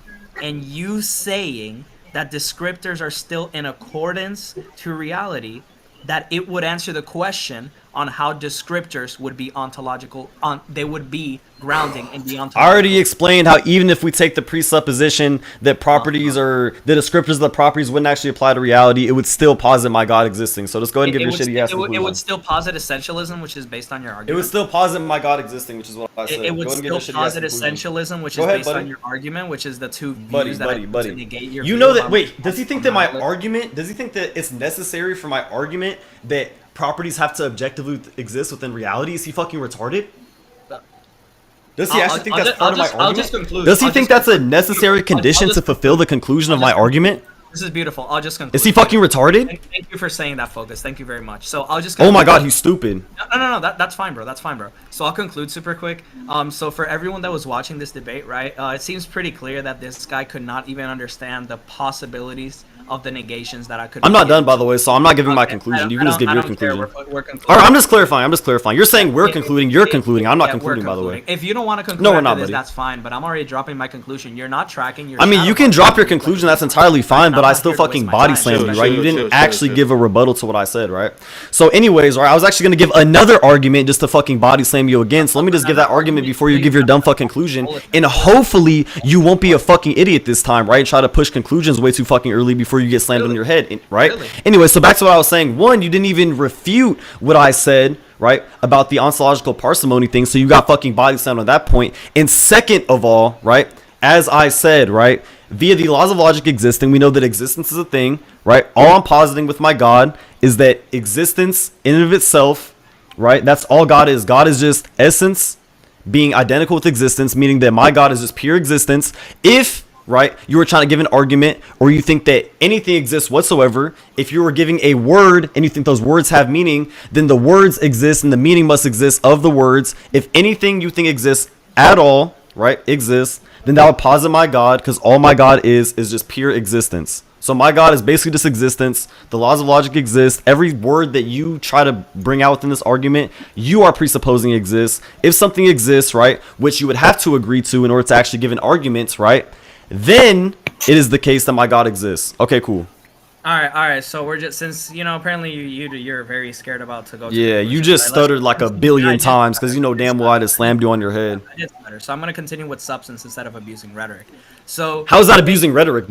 and you saying that descriptors are still in accordance to reality, that it would answer the question on how descriptors would be ontological, they would be grounding in the ontological. I already explained how even if we take the presupposition that properties are the descriptors of the properties wouldn't actually apply to reality, it would still posit my God existing. So just go ahead and give your shitty ass conclusion. It would still posit essentialism, which is based on your argument. It would still posit my God existing, which is what I said. It would still posit essentialism, which is based on your argument, which is the two views that negate your. You know that? Wait, does he think that my argument? Does he think that it's necessary for my argument that properties have to objectively exist within reality? Is he fucking retarded? Does he actually think that's part of my argument? Does he think that's a necessary condition to fulfill the conclusion of my argument? This is beautiful. I'll just conclude. Is he fucking retarded? Thank you for saying that, Focus. Thank you very much. So I'll just. Oh my God, he's stupid. No. That's fine, bro. That's fine, bro. So I'll conclude super quick. So for everyone that was watching this debate, right, it seems pretty clear that this guy could not even understand the possibilities of the negations that I could. I'm not done, by the way, so I'm not giving my conclusion. You can just give your conclusion. We're concluding. All right, I'm just clarifying. You're saying we're concluding. You're concluding. I'm not concluding, by the way. If you don't want to conclude after this, that's fine. But I'm already dropping my conclusion. You're not tracking. I mean, you can drop your conclusion. That's entirely fine. But I still fucking body slammed you, right? You didn't actually give a rebuttal to what I said, right? So, anyways, all right, I was actually gonna give another argument just to fucking body slam you again. So let me just give that argument before you give your dumb fuck conclusion, and hopefully you won't be a fucking idiot this time, right? And try to push conclusions way too fucking early before you get slammed on your head. Right? Really? Anyway, so back to what I was saying. One, you didn't even refute what I said, right, about the ontological parsimony thing, so you got fucking body slammed on that point. And second of all, right, as I said, right, via the laws of logic existing, we know that existence is a thing, right? All I'm positing with my God is that existence in and of itself, right, that's all God is. God is just essence being identical with existence, meaning that my God is just pure existence. If right, you were trying to give an argument, or you think that anything exists whatsoever, if you were giving a word and you think those words have meaning, then the words exist and the meaning must exist of the words. If anything you think exists at all, right, exists, then that would posit my God, because all my God is just pure existence. So my God is basically just existence. The laws of logic exist. Every word that you try to bring out within this argument, you are presupposing exists. If something exists, right, which you would have to agree to in order to actually give an argument, right, then it is the case that my God exists. Okay, cool. All right. So we're just, since apparently you're very scared about to go. Yeah, you just stuttered like a billion times because you know damn well I just slammed you on your head. I did stutter. So I'm gonna continue with substance instead of abusing rhetoric. So how is that abusing rhetoric?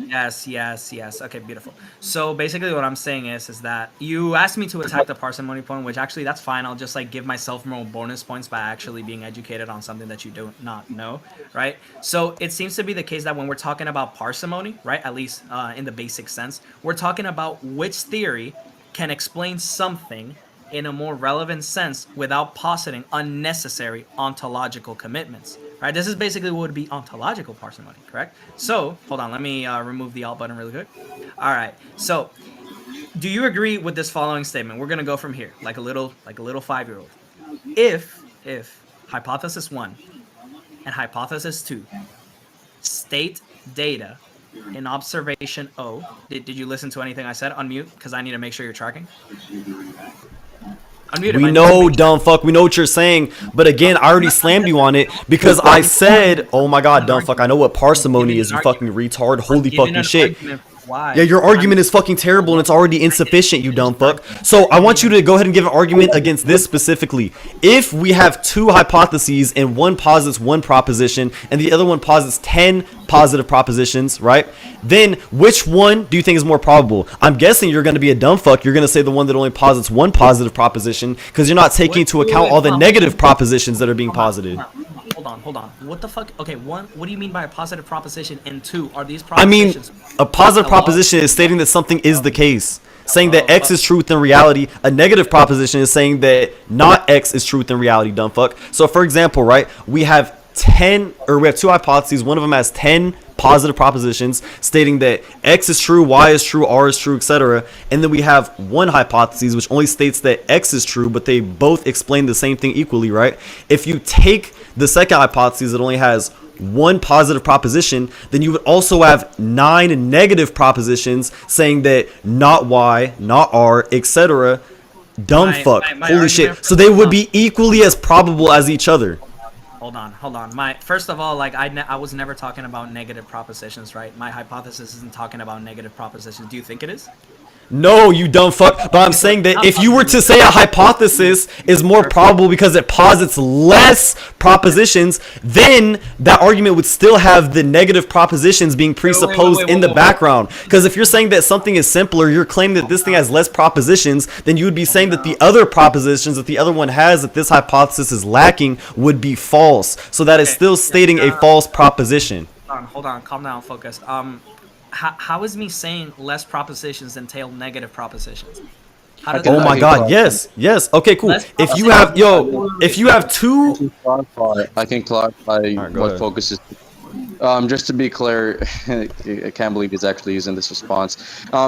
Yes. Okay, beautiful. So basically, what I'm saying is that you asked me to attack the parsimony point, which actually that's fine. I'll just like give myself more bonus points by actually being educated on something that you do not know, right? So it seems to be the case that when we're talking about parsimony, right, at least in the basic sense, we're talking about which theory can explain something in a more relevant sense without positing unnecessary ontological commitments, right? This is basically what would be ontological parsimony, correct? So, hold on, let me remove the alt button really quick. All right, so do you agree with this following statement? We're gonna go from here, like a little 5-year-old. If hypothesis 1 and hypothesis 2 state data in observation O, did you listen to anything I said? Unmute, because I need to make sure you're tracking. We know, dumb fuck. We know what you're saying, but again, I already slammed you on it because I said, "Oh my God, dumb fuck! I know what parsimony is. You fucking retard! Holy fucking shit!" Yeah, your argument is fucking terrible and it's already insufficient, you dumb fuck. So I want you to go ahead and give an argument against this specifically. If we have two hypotheses and one posits one proposition and the other one posits 10 positive propositions, right? Then which one do you think is more probable? I'm guessing you're going to be a dumb fuck. You're going to say the one that only posits one positive proposition because you're not taking into account all the negative propositions that are being posited. Hold on. What the fuck? Okay, one, what do you mean by a positive proposition? And two, are these propositions? I mean, a positive proposition is stating that something is the case. Saying that X is true within reality. A negative proposition is saying that not X is true within reality, dumb fuck. So for example, right, we have two hypotheses. One of them has 10 positive propositions stating that X is true, Y is true, R is true, etc. And then we have one hypothesis which only states that X is true, but they both explain the same thing equally, right? If you take the second hypothesis that only has one positive proposition, then you would also have 9 negative propositions saying that not Y, not R, etc. Dumb fuck. Holy shit. So they would be equally as probable as each other. Hold on. First of all, like I was never talking about negative propositions, right? My hypothesis isn't talking about negative propositions. Do you think it is? No, you dumb fuck. But I'm saying that if you were to say a hypothesis is more probable because it posits less propositions, then that argument would still have the negative propositions being presupposed in the background. Because if you're saying that something is simpler, you're claiming that this thing has less propositions, then you would be saying that the other propositions that the other one has that this hypothesis is lacking would be false. So that is still stating a false proposition. Hold on, calm down, focus. How is me saying less propositions entail negative propositions? Oh my god, yes. Okay, cool. If you have two, I can clarify go what ahead. Focus is. Just to be clear, I can't believe he's actually using this response.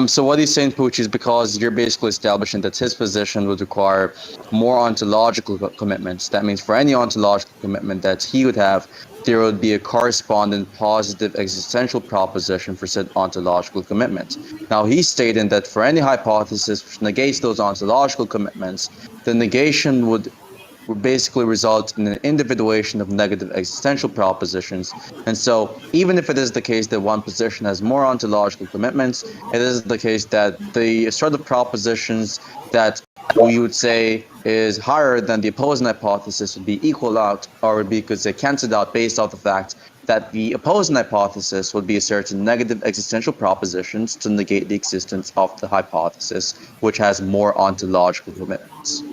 So what he's saying, Pucci, is because you're basically establishing that his position would require more ontological commitments. That means for any ontological commitment that he would have, there would be a corresponding positive existential proposition for said ontological commitment. Now, he's stating that for any hypothesis which negates those ontological commitments, the negation would basically result in an individuation of negative existential propositions. And so, even if it is the case that one position has more ontological commitments, it is the case that the sort of propositions that we would say is higher than the opposing hypothesis would be equal out, or would be, could say, cancelled out based off the fact that the opposing hypothesis would be a certain negative existential propositions to negate the existence of the hypothesis, which has more ontological commitments.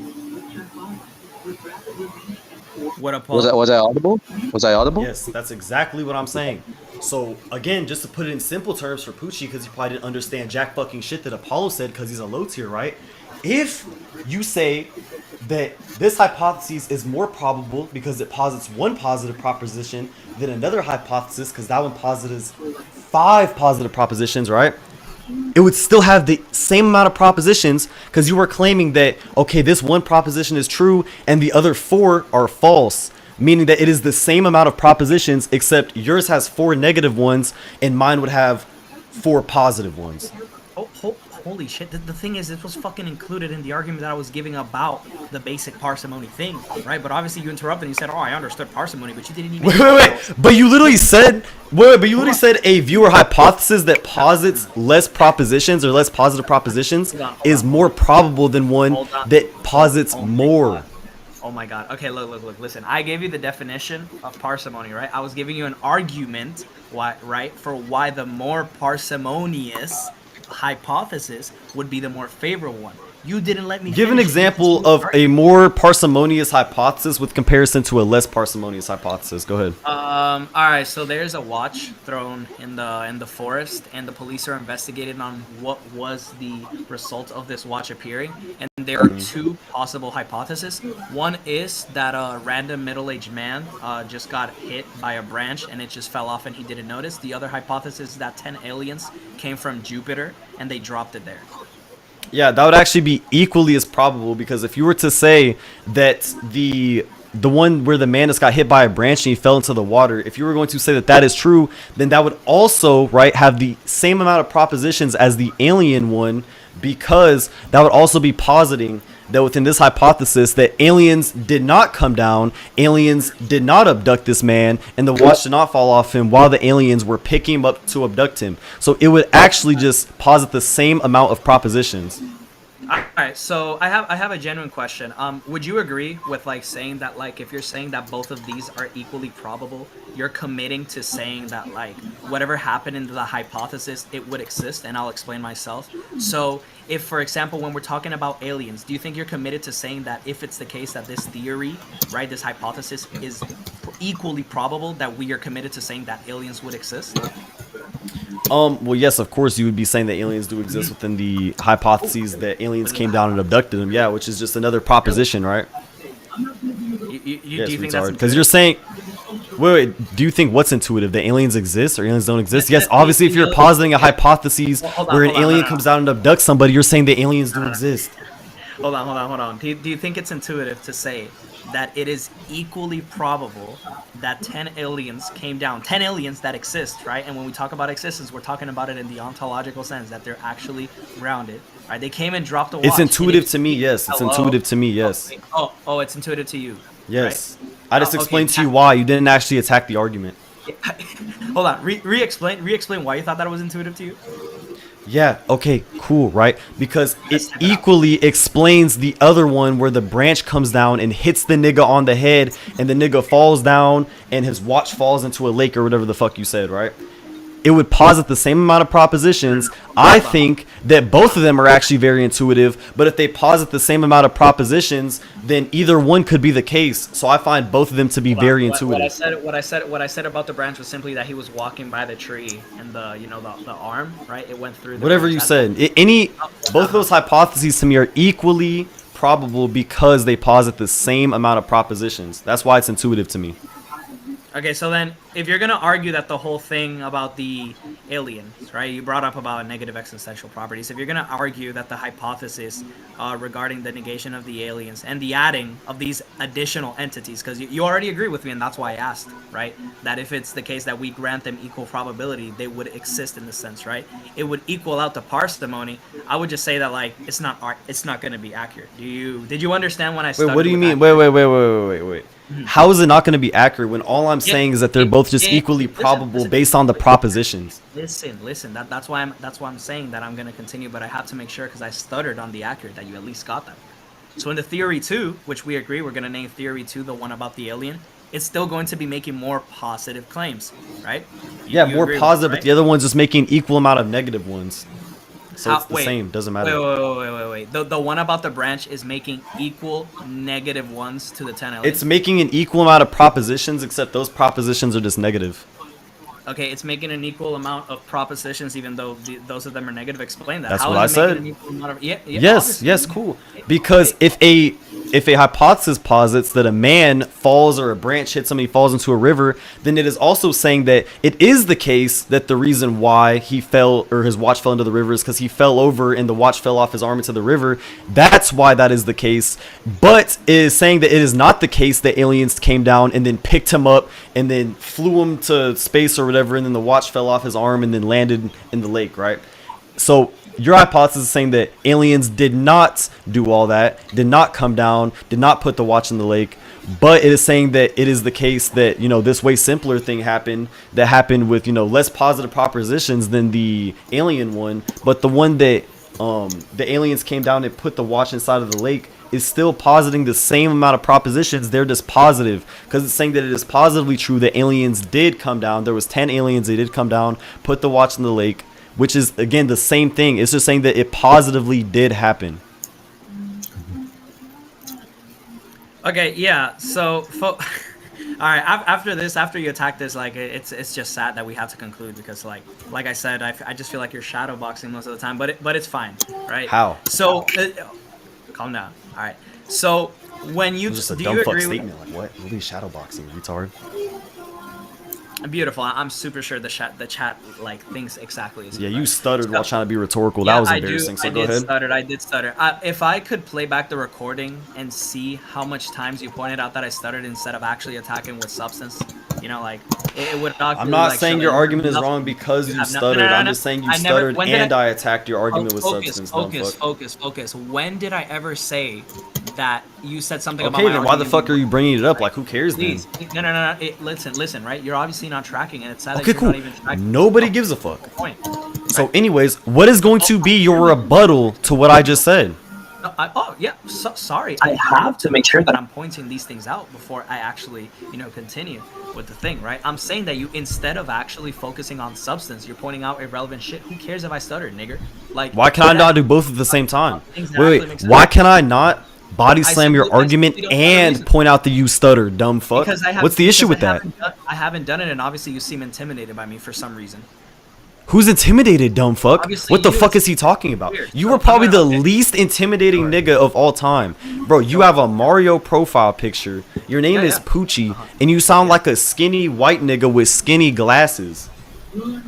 Was I audible? Was I audible? Yes, that's exactly what I'm saying. So again, just to put it in simple terms for Pucci, because you probably didn't understand jack fucking shit that Apollo said because he's a low tier, right? If you say that this hypothesis is more probable because it posits one positive proposition than another hypothesis because that one posits 5 positive propositions, right? It would still have the same amount of propositions because you were claiming that, okay, this one proposition is true and the other 4 are false, meaning that it is the same amount of propositions except yours has 4 negative ones and mine would have 4 positive ones. Holy shit, the thing is, this was fucking included in the argument that I was giving about the basic parsimony thing, right? But obviously you interrupted and you said, oh, I understood parsimony, but you didn't even... Wait. But you literally said... said a viewer hypothesis that posits less propositions or less positive propositions is more probable than one that posits more. Oh my god. Okay, look. Listen, I gave you the definition of parsimony, right? I was giving you an argument, for why the more parsimonious hypothesis would be the more favorable one. You didn't let me give an example of a more parsimonious hypothesis with comparison to a less parsimonious hypothesis. Go ahead. All right, so there's a watch thrown in the forest, and the police are investigating on what was the result of this watch appearing, and there are 2 possible hypotheses. One is that a random middle-aged man just got hit by a branch and it just fell off and he didn't notice. The other hypothesis is that 10 aliens came from Jupiter and they dropped it there. Yeah, that would actually be equally as probable because if you were to say that the one where the man just got hit by a branch and he fell into the water, if you were going to say that that is true, then that would also, right, have the same amount of propositions as the alien one because that would also be positing that within this hypothesis that aliens did not come down, aliens did not abduct this man, and the watch did not fall off him while the aliens were picking him up to abduct him. So it would actually just posit the same amount of propositions. All right, so I have a genuine question. Would you agree with like saying that like if you're saying that both of these are equally probable, you're committing to saying that like whatever happened in the hypothesis, it would exist, and I'll explain myself. So if, for example, when we're talking about aliens, do you think you're committed to saying that if it's the case that this theory, right, this hypothesis is equally probable, that we are committed to saying that aliens would exist? Well, yes, of course, you would be saying that aliens do exist within the hypotheses that aliens came down and abducted them. Yeah, which is just another proposition, right? You do you think that's because you're saying, wait, do you think what's intuitive? That aliens exist or aliens don't exist? Yes, obviously, if you're positing a hypothesis where an alien comes down and abducts somebody, you're saying that aliens do exist. Hold on. Do you think it's intuitive to say that it is equally probable that 10 aliens came down, 10 aliens that exist, right? And when we talk about existence, we're talking about it in the ontological sense, that they're actually grounded, right? They came and dropped a watch. It's intuitive to me, yes. It's intuitive to me, yes. Oh, it's intuitive to you. Yes. Right? I just explained to you why. You didn't actually attack the argument. Hold on. Re-explain why you thought that was intuitive to you. Yeah, okay, cool, right? Because it equally explains the other one where the branch comes down and hits the nigga on the head and the nigga falls down and his watch falls into a lake or whatever the fuck you said, right? It would posit the same amount of propositions. I think that both of them are actually very intuitive, but if they posit the same amount of propositions, then either one could be the case. So I find both of them to be very intuitive. What I said about the branch was simply that he was walking by the tree and the arm, right? It went through. Whatever you said. Both of those hypotheses to me are equally probable because they posit the same amount of propositions. That's why it's intuitive to me. Okay, so then if you're gonna argue that the whole thing about the aliens, right? You brought up about negative existential properties. If you're gonna argue that the hypothesis regarding the negation of the aliens and the adding of these additional entities, because you already agree with me, and that's why I asked, right? That if it's the case that we grant them equal probability, they would exist in the sense, right? It would equal out the parsimony. I would just say that like it's not gonna be accurate. Did you understand when I started? Wait, what do you mean? Wait. How is it not going to be accurate when all I'm saying is that they're both just equally probable based on the propositions? Listen. That's why I'm saying that I'm going to continue, but I have to make sure because I stuttered on the accurate that you at least got that. So in the theory 2, which we agree, we're going to name theory 2 the one about the alien. It's still going to be making more positive claims, right? Yeah, more positive, but the other one's just making equal amount of negative ones. So it's the same. Doesn't matter. Wait. The one about the branch is making equal negative ones to the 10 aliens. It's making an equal amount of propositions, except those propositions are just negative. Okay, it's making an equal amount of propositions, even though those of them are negative. Explain that. That's How what is I it said. making an equal amount of, Yes, cool. Because if a hypothesis posits that a man falls or a branch hits somebody, falls into a river, then it is also saying that it is the case that the reason why he fell or his watch fell into the river is because he fell over and the watch fell off his arm into the river. That's why that is the case. But it is saying that it is not the case that aliens came down and then picked him up and then flew him to space or whatever, and then the watch fell off his arm and then landed in the lake, right? So your hypothesis is saying that aliens did not do all that, did not come down, did not put the watch in the lake, but it is saying that it is the case that, this way simpler thing happened with, less positive propositions than the alien one, but the one that the aliens came down and put the watch inside of the lake is still positing the same amount of propositions. They're just positive because it's saying that it is positively true that aliens did come down. There was 10 aliens, they did come down, put the watch in the lake, which is, again, the same thing. It's just saying that it positively did happen. Okay, yeah. So, all right. After you attack this, like, it's just sad that we have to conclude because, like I said, I just feel like you're shadow boxing most of the time. But it's fine, right? How? So, calm down. All right. So when you It was just a do dumb you fuck agree statement. Like, what? What are you shadow boxing, retard? Beautiful. I'm super sure the chat like thinks exactly as Yeah, you. you stuttered while trying to be rhetorical. Yeah, That was embarrassing. So go ahead. I did stutter. If I could play back the recording and see how much times you pointed out that I stuttered instead of actually attacking with substance, like it would not. I'm not saying your argument is wrong because you stuttered. I'm just saying you stuttered and I attacked your argument with substance. Focus. When did I ever say that you said something about my my then why the fuck are you bringing it up? Like, who cares then? Please. No. Listen, right? You're obviously not tracking, and it's sad that Okay, you're cool. not even tracking. Nobody gives a fuck. Point. So anyways, what is going to be your rebuttal to what I just said? Sorry. I have to make sure that I'm pointing these things out before I actually, continue with the thing, right? I'm saying that you, instead of actually focusing on substance, you're pointing out irrelevant shit. Who cares if I stuttered, nigger? Like, why can I not do both at the same time? Wait. Why can I not body slam your argument and point out that you stuttered, dumb fuck? What's the issue with that? I haven't done it, and obviously you seem intimidated by me for some reason. Who's intimidated, dumb fuck? Obviously what the fuck is he talking about? You were probably the least intimidating nigga of all time. Bro, you have a Mario profile picture. Your name is Pucci, and you sound like a skinny white nigga with skinny glasses.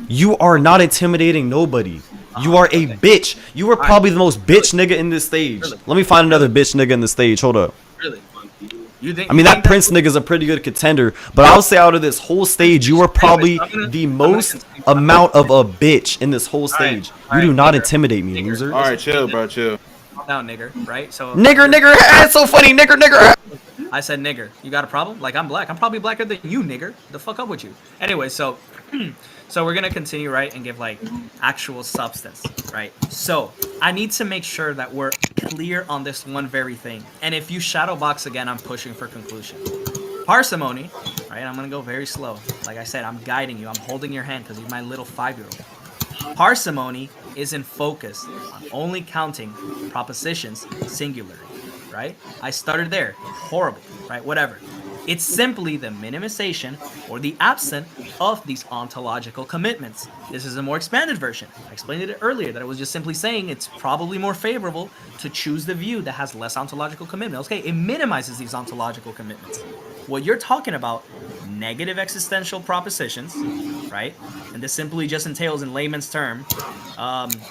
You are not intimidating nobody. You are a bitch. You are probably the most bitch nigga in this stage. Let me find another bitch nigga in the stage. Hold up. Really? That Prince nigga's a pretty good contender, but I'll say out of this whole stage, you are probably the most amount of a bitch in this whole stage. You do not intimidate me, loser. All right, chill, bro, chill. Now, nigger, right? So nigger, it's so funny, nigger. I said nigger. You got a problem? Like, I'm black. I'm probably blacker than you, nigger. The fuck up with you? Anyway, so so we're gonna continue, right, and give like actual substance, right? So I need to make sure that we're clear on this one very thing. And if you shadow box again, I'm pushing for conclusion. Parsimony, right? I'm gonna go very slow. Like I said, I'm guiding you. I'm holding your hand because you're my little 5-year-old. Parsimony isn't focused on only counting propositions singularly, right? I started there. Horrible, right? Whatever. It's simply the minimization or the absence of these ontological commitments. This is a more expanded version. I explained it earlier that I was just simply saying it's probably more favorable to choose the view that has less ontological commitments. Okay, it minimizes these ontological commitments. What you're talking about, negative existential propositions, right? And this simply just entails in layman's term,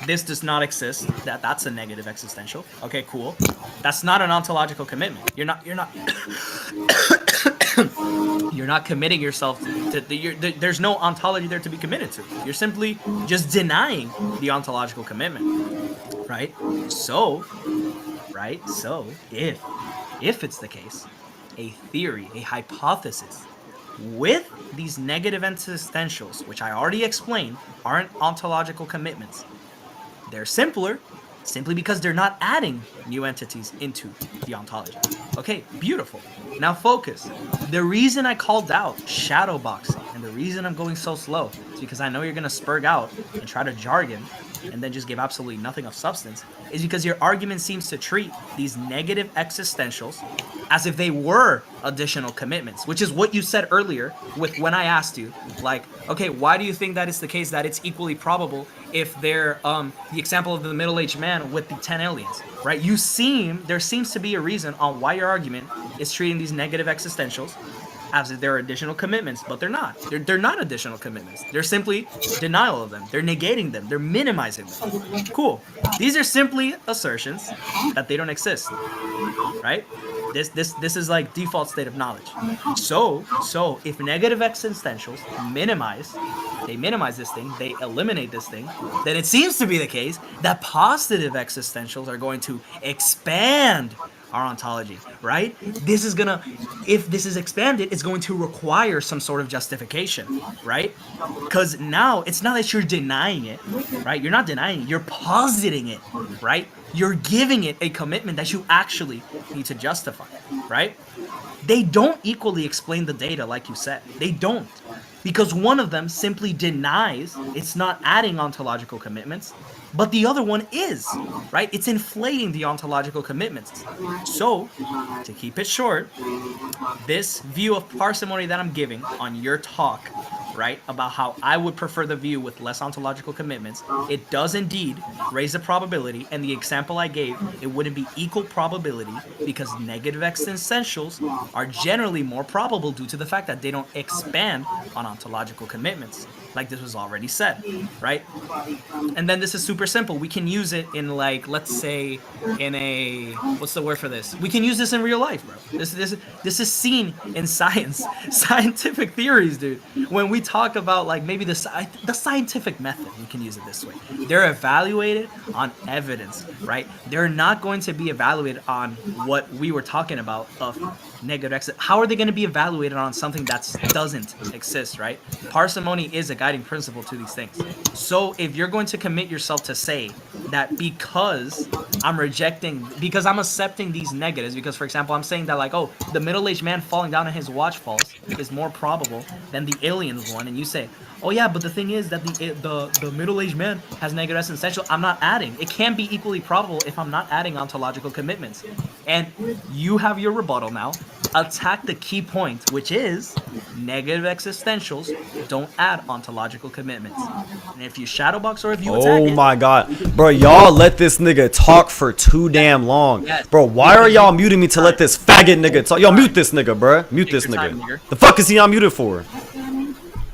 this does not exist. That's a negative existential. Okay, cool. That's not an ontological commitment. You're not you're not committing yourself to there's no ontology there to be committed to. You're simply just denying the ontological commitment, right? So if it's the case, a theory, a hypothesis with these negative existentials, which I already explained, aren't ontological commitments. They're simpler simply because they're not adding new entities into the ontology. Okay, beautiful. Now focus. The reason I called out shadow boxing and the reason I'm going so slow is because I know you're going to spurg out and try to jargon and then just give absolutely nothing of substance, is because your argument seems to treat these negative existentials as if they were additional commitments, which is what you said earlier with when I asked you, like, okay, why do you think that it's the case that it's equally probable if they're the example of the middle-aged man with the 10 aliens, right? There seems to be a reason on why your argument is treating these negative existentials as if they're additional commitments, but they're not. They're not additional commitments. They're simply denial of them. They're negating them. They're minimizing them. Cool. These are simply assertions that they don't exist, right? This is like default state of knowledge. So if negative existentials they minimize this thing, they eliminate this thing, then it seems to be the case that positive existentials are going to expand our ontology, right? If this is expanded, it's going to require some sort of justification, right? Because now it's not that you're denying it, right? You're not denying it, you're positing it, right? You're giving it a commitment that you actually need to justify, right? They don't equally explain the data like you said. They don't. Because one of them simply denies it's not adding ontological commitments, but the other one is, right? It's inflating the ontological commitments. So, to keep it short, this view of parsimony that I'm giving on your talk, right, about how I would prefer the view with less ontological commitments, it does indeed raise the probability, and the example I gave, it wouldn't be equal probability because negative existentials are generally more probable due to the fact that they don't expand on ontological commitments, like this was already said, right? And then this is super simple. We can use it in, like, let's say in a, what's the word for this? We can use this in real life, bro. This is seen in science, scientific theories, dude. When we talk about, like, maybe the scientific method, we can use it this way. They're evaluated on evidence, right? They're not going to be evaluated on what we were talking about of negative exit. How are they going to be evaluated on something that doesn't exist, right? Parsimony is a guiding principle to these things. So if you're going to commit yourself to say that because I'm accepting these negatives, because for example, I'm saying that, like, oh, the middle-aged man falling down on his watch falls is more probable than the aliens one, and you say, oh yeah, but the thing is that the middle-aged man has negative existential. I'm not adding. It can't be equally probable if I'm not adding ontological commitments. And you have your rebuttal now. Attack the key point, which is negative existentials don't add ontological commitments. And if you shadowbox or if you attack oh my god, bro, y'all let this nigga talk for too damn long. Yes. Bro, why are y'all muting me to let this faggot nigga talk? Yo, mute this nigga, bro. Mute this nigga. The fuck is he on muted for?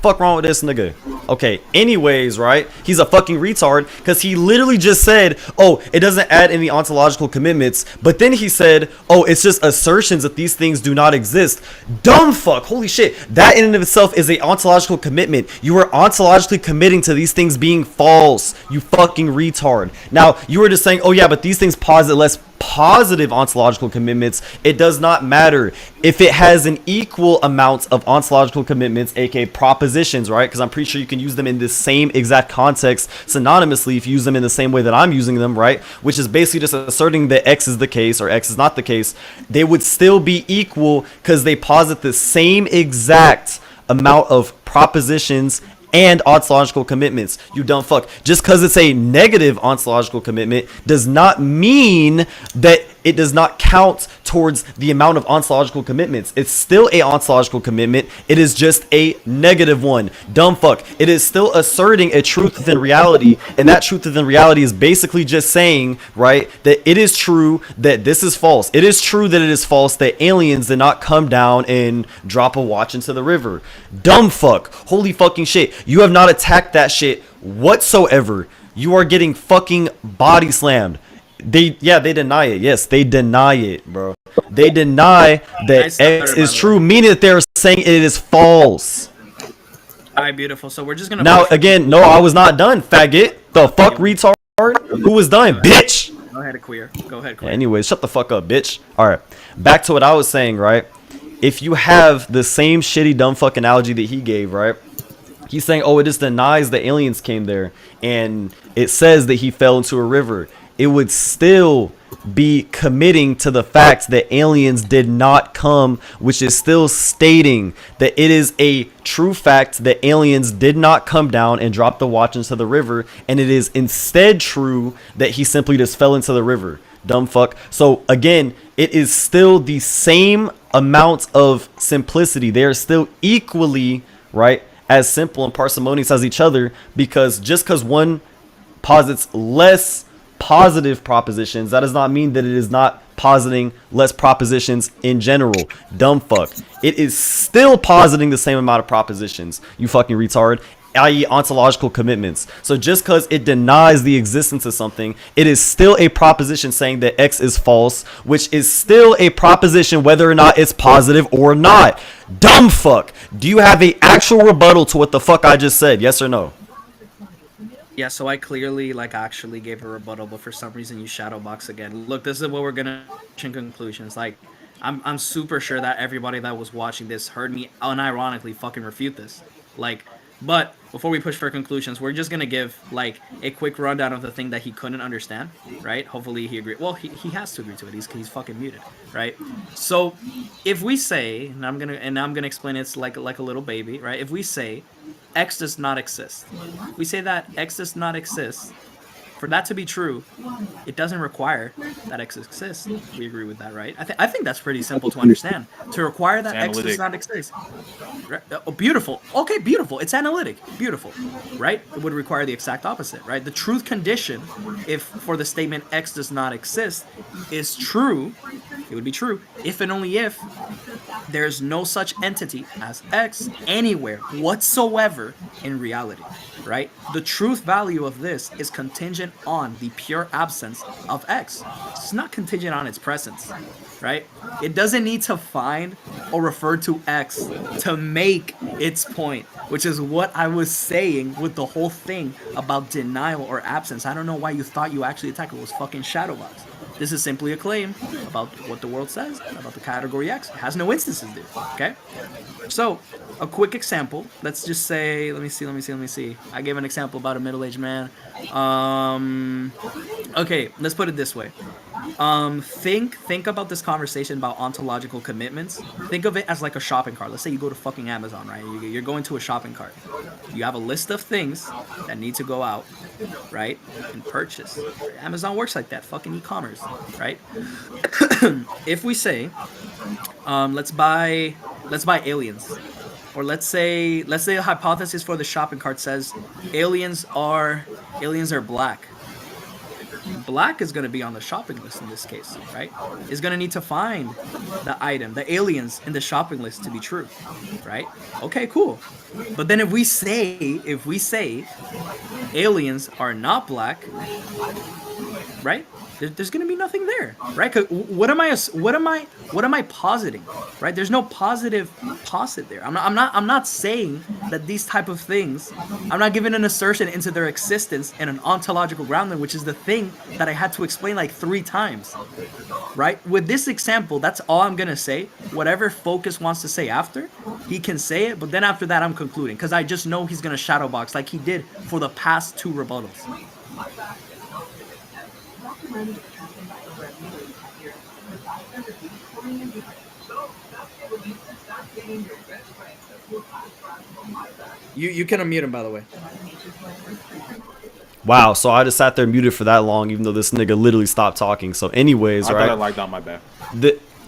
Fuck wrong with this nigga? Okay, anyways, right? He's a fucking retard because he literally just said, oh, it doesn't add any ontological commitments, but then he said, oh, it's just assertions that these things do not exist. Dumb fuck. Holy shit. That in and of itself is a ontological commitment. You are ontologically committing to these things being false, you fucking retard. Now, you were just saying, oh yeah, but these things posit less positive ontological commitments, it does not matter if it has an equal amount of ontological commitments, aka propositions, right? Because I'm pretty sure you can use them in the same exact context synonymously if you use them in the same way that I'm using them, right? Which is basically just asserting that X is the case or X is not the case. They would still be equal because they posit the same exact amount of propositions and ontological commitments. You dumb fuck. Just because it's a negative ontological commitment does not mean that it does not count towards the amount of ontological commitments. It's still a ontological commitment. It is just a negative one. Dumb fuck. It is still asserting a truth within reality, and that truth within reality is basically just saying, right, that it is true that this is false. It is true that it is false that aliens did not come down and drop a watch into the river. Dumb fuck. Holy fucking shit. You have not attacked that shit whatsoever. You are getting fucking body slammed. They deny it. Yes, they deny it, bro. They deny that X is true, meaning that they're saying it is false. All right, beautiful. So we're just gonna now again. No, I was not done, faggot. The fuck, retard. Who was done, bitch? Go ahead, queer. Go ahead, queer. Anyways, shut the fuck up, bitch. All right, back to what I was saying, right? If you have the same shitty dumb fuck analogy that he gave, right? He's saying, oh, it just denies the aliens came there, and it says that he fell into a river. It would still be committing to the fact that aliens did not come, which is still stating that it is a true fact that aliens did not come down and drop the watch into the river, and it is instead true that he simply just fell into the river. Dumb fuck. So again, it is still the same amount of simplicity. They are still equally, right, as simple and parsimonious as each other, because just because one posits less positive propositions, that does not mean that it is not positing less propositions in general. Dumb fuck. It is still positing the same amount of propositions, you fucking retard, i.e. ontological commitments. So just because it denies the existence of something, it is still a proposition saying that X is false, which is still a proposition whether or not it's positive or not. Dumb fuck. Do you have a actual rebuttal to what the fuck I just said? Yes or no? Yeah, so I clearly, actually gave a rebuttal, but for some reason you shadow box again. Look, this is what we're gonna in conclusions. I'm super sure that everybody that was watching this heard me unironically fucking refute this. But before we push for conclusions, we're just gonna give a quick rundown of the thing that he couldn't understand, right? Hopefully he agreed. Well, he has to agree to it. He's fucking muted, right? So if we say, and I'm gonna explain it's like a little baby, right? If we say X does not exist, we say that X does not exist. For that to be true, it doesn't require that X exists. We agree with that, right? I think that's pretty simple to understand. To require that X does not exist. Oh, beautiful. Okay, beautiful. It's analytic. Beautiful. Right? It would require the exact opposite, right? The truth condition, if for the statement X does not exist, is true, it would be true if and only if there's no such entity as X anywhere whatsoever in reality, right? The truth value of this is contingent on the pure absence of X. It's not contingent on its presence, right? It doesn't need to find or refer to X to make its point, which is what I was saying with the whole thing about denial or absence. I don't know why you thought you actually attacked it was fucking Shadowbox. This is simply a claim about what the world says about the category X. It has no instances there, okay? So, a quick example. Let's just say, let me see. I gave an example about a middle-aged man. Okay, let's put it this way. Think about this conversation about ontological commitments. Think of it as like a shopping cart. Let's say you go to fucking Amazon, right? You're going to a shopping cart. You have a list of things that need to go out, right? And purchase. Amazon works like that. Fucking e-commerce, right? If we say, let's buy aliens. Or let's say a hypothesis for the shopping cart says aliens are black. Black is going to be on the shopping list in this case, right? Is going to need to find the item, the aliens in the shopping list to be true, right? Okay, cool. But then if we say aliens are not black, right? There's gonna be nothing there, right? 'Cause what am I positing, right? There's no positive posit there. I'm not saying that these type of things. I'm not giving an assertion into their existence in an ontological grounding, which is the thing that I had to explain like 3 times, right? With this example, that's all I'm gonna say. Whatever Focus wants to say after, he can say it. But then after that, I'm concluding because I just know he's gonna shadow box like he did for the past 2 rebuttals. You can unmute him, by the way. Wow, so I just sat there muted for that long, even though this nigga literally stopped talking. So, anyways, I right? thought I liked on my bad.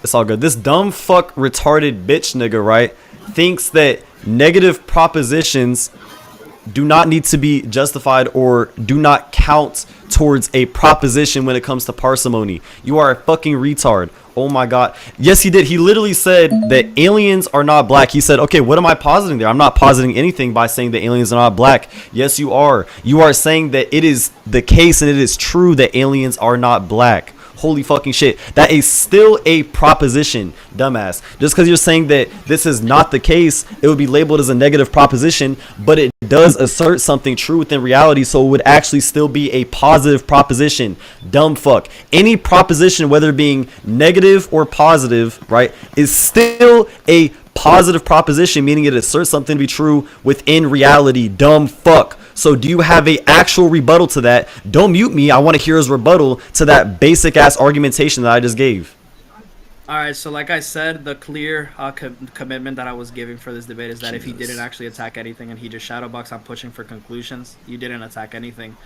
It's all good. This dumb fuck retarded bitch nigga, right, thinks that negative propositions do not need to be justified or do not count towards a proposition when it comes to parsimony. You are a fucking retard. Oh my god. Yes, he did. He literally said that aliens are not black. He said, okay, what am I positing there? I'm not positing anything by saying that aliens are not black. Yes, you are. You are saying that it is the case and it is true that aliens are not black. Holy fucking shit. That is still a proposition, dumbass. Just because you're saying that this is not the case, it would be labeled as a negative proposition, but it does assert something true within reality, so it would actually still be a positive proposition. Dumb fuck. Any proposition, whether being negative or positive, right, is still a positive proposition, meaning it asserts something to be true within reality. Dumb fuck. So do you have a actual rebuttal to that? Don't mute me. I want to hear his rebuttal to that basic ass argumentation that I just gave. All right, so like I said, the clear commitment that I was giving for this debate is that if he didn't actually attack anything and he just shadowboxed, I'm pushing for conclusions. You didn't attack anything.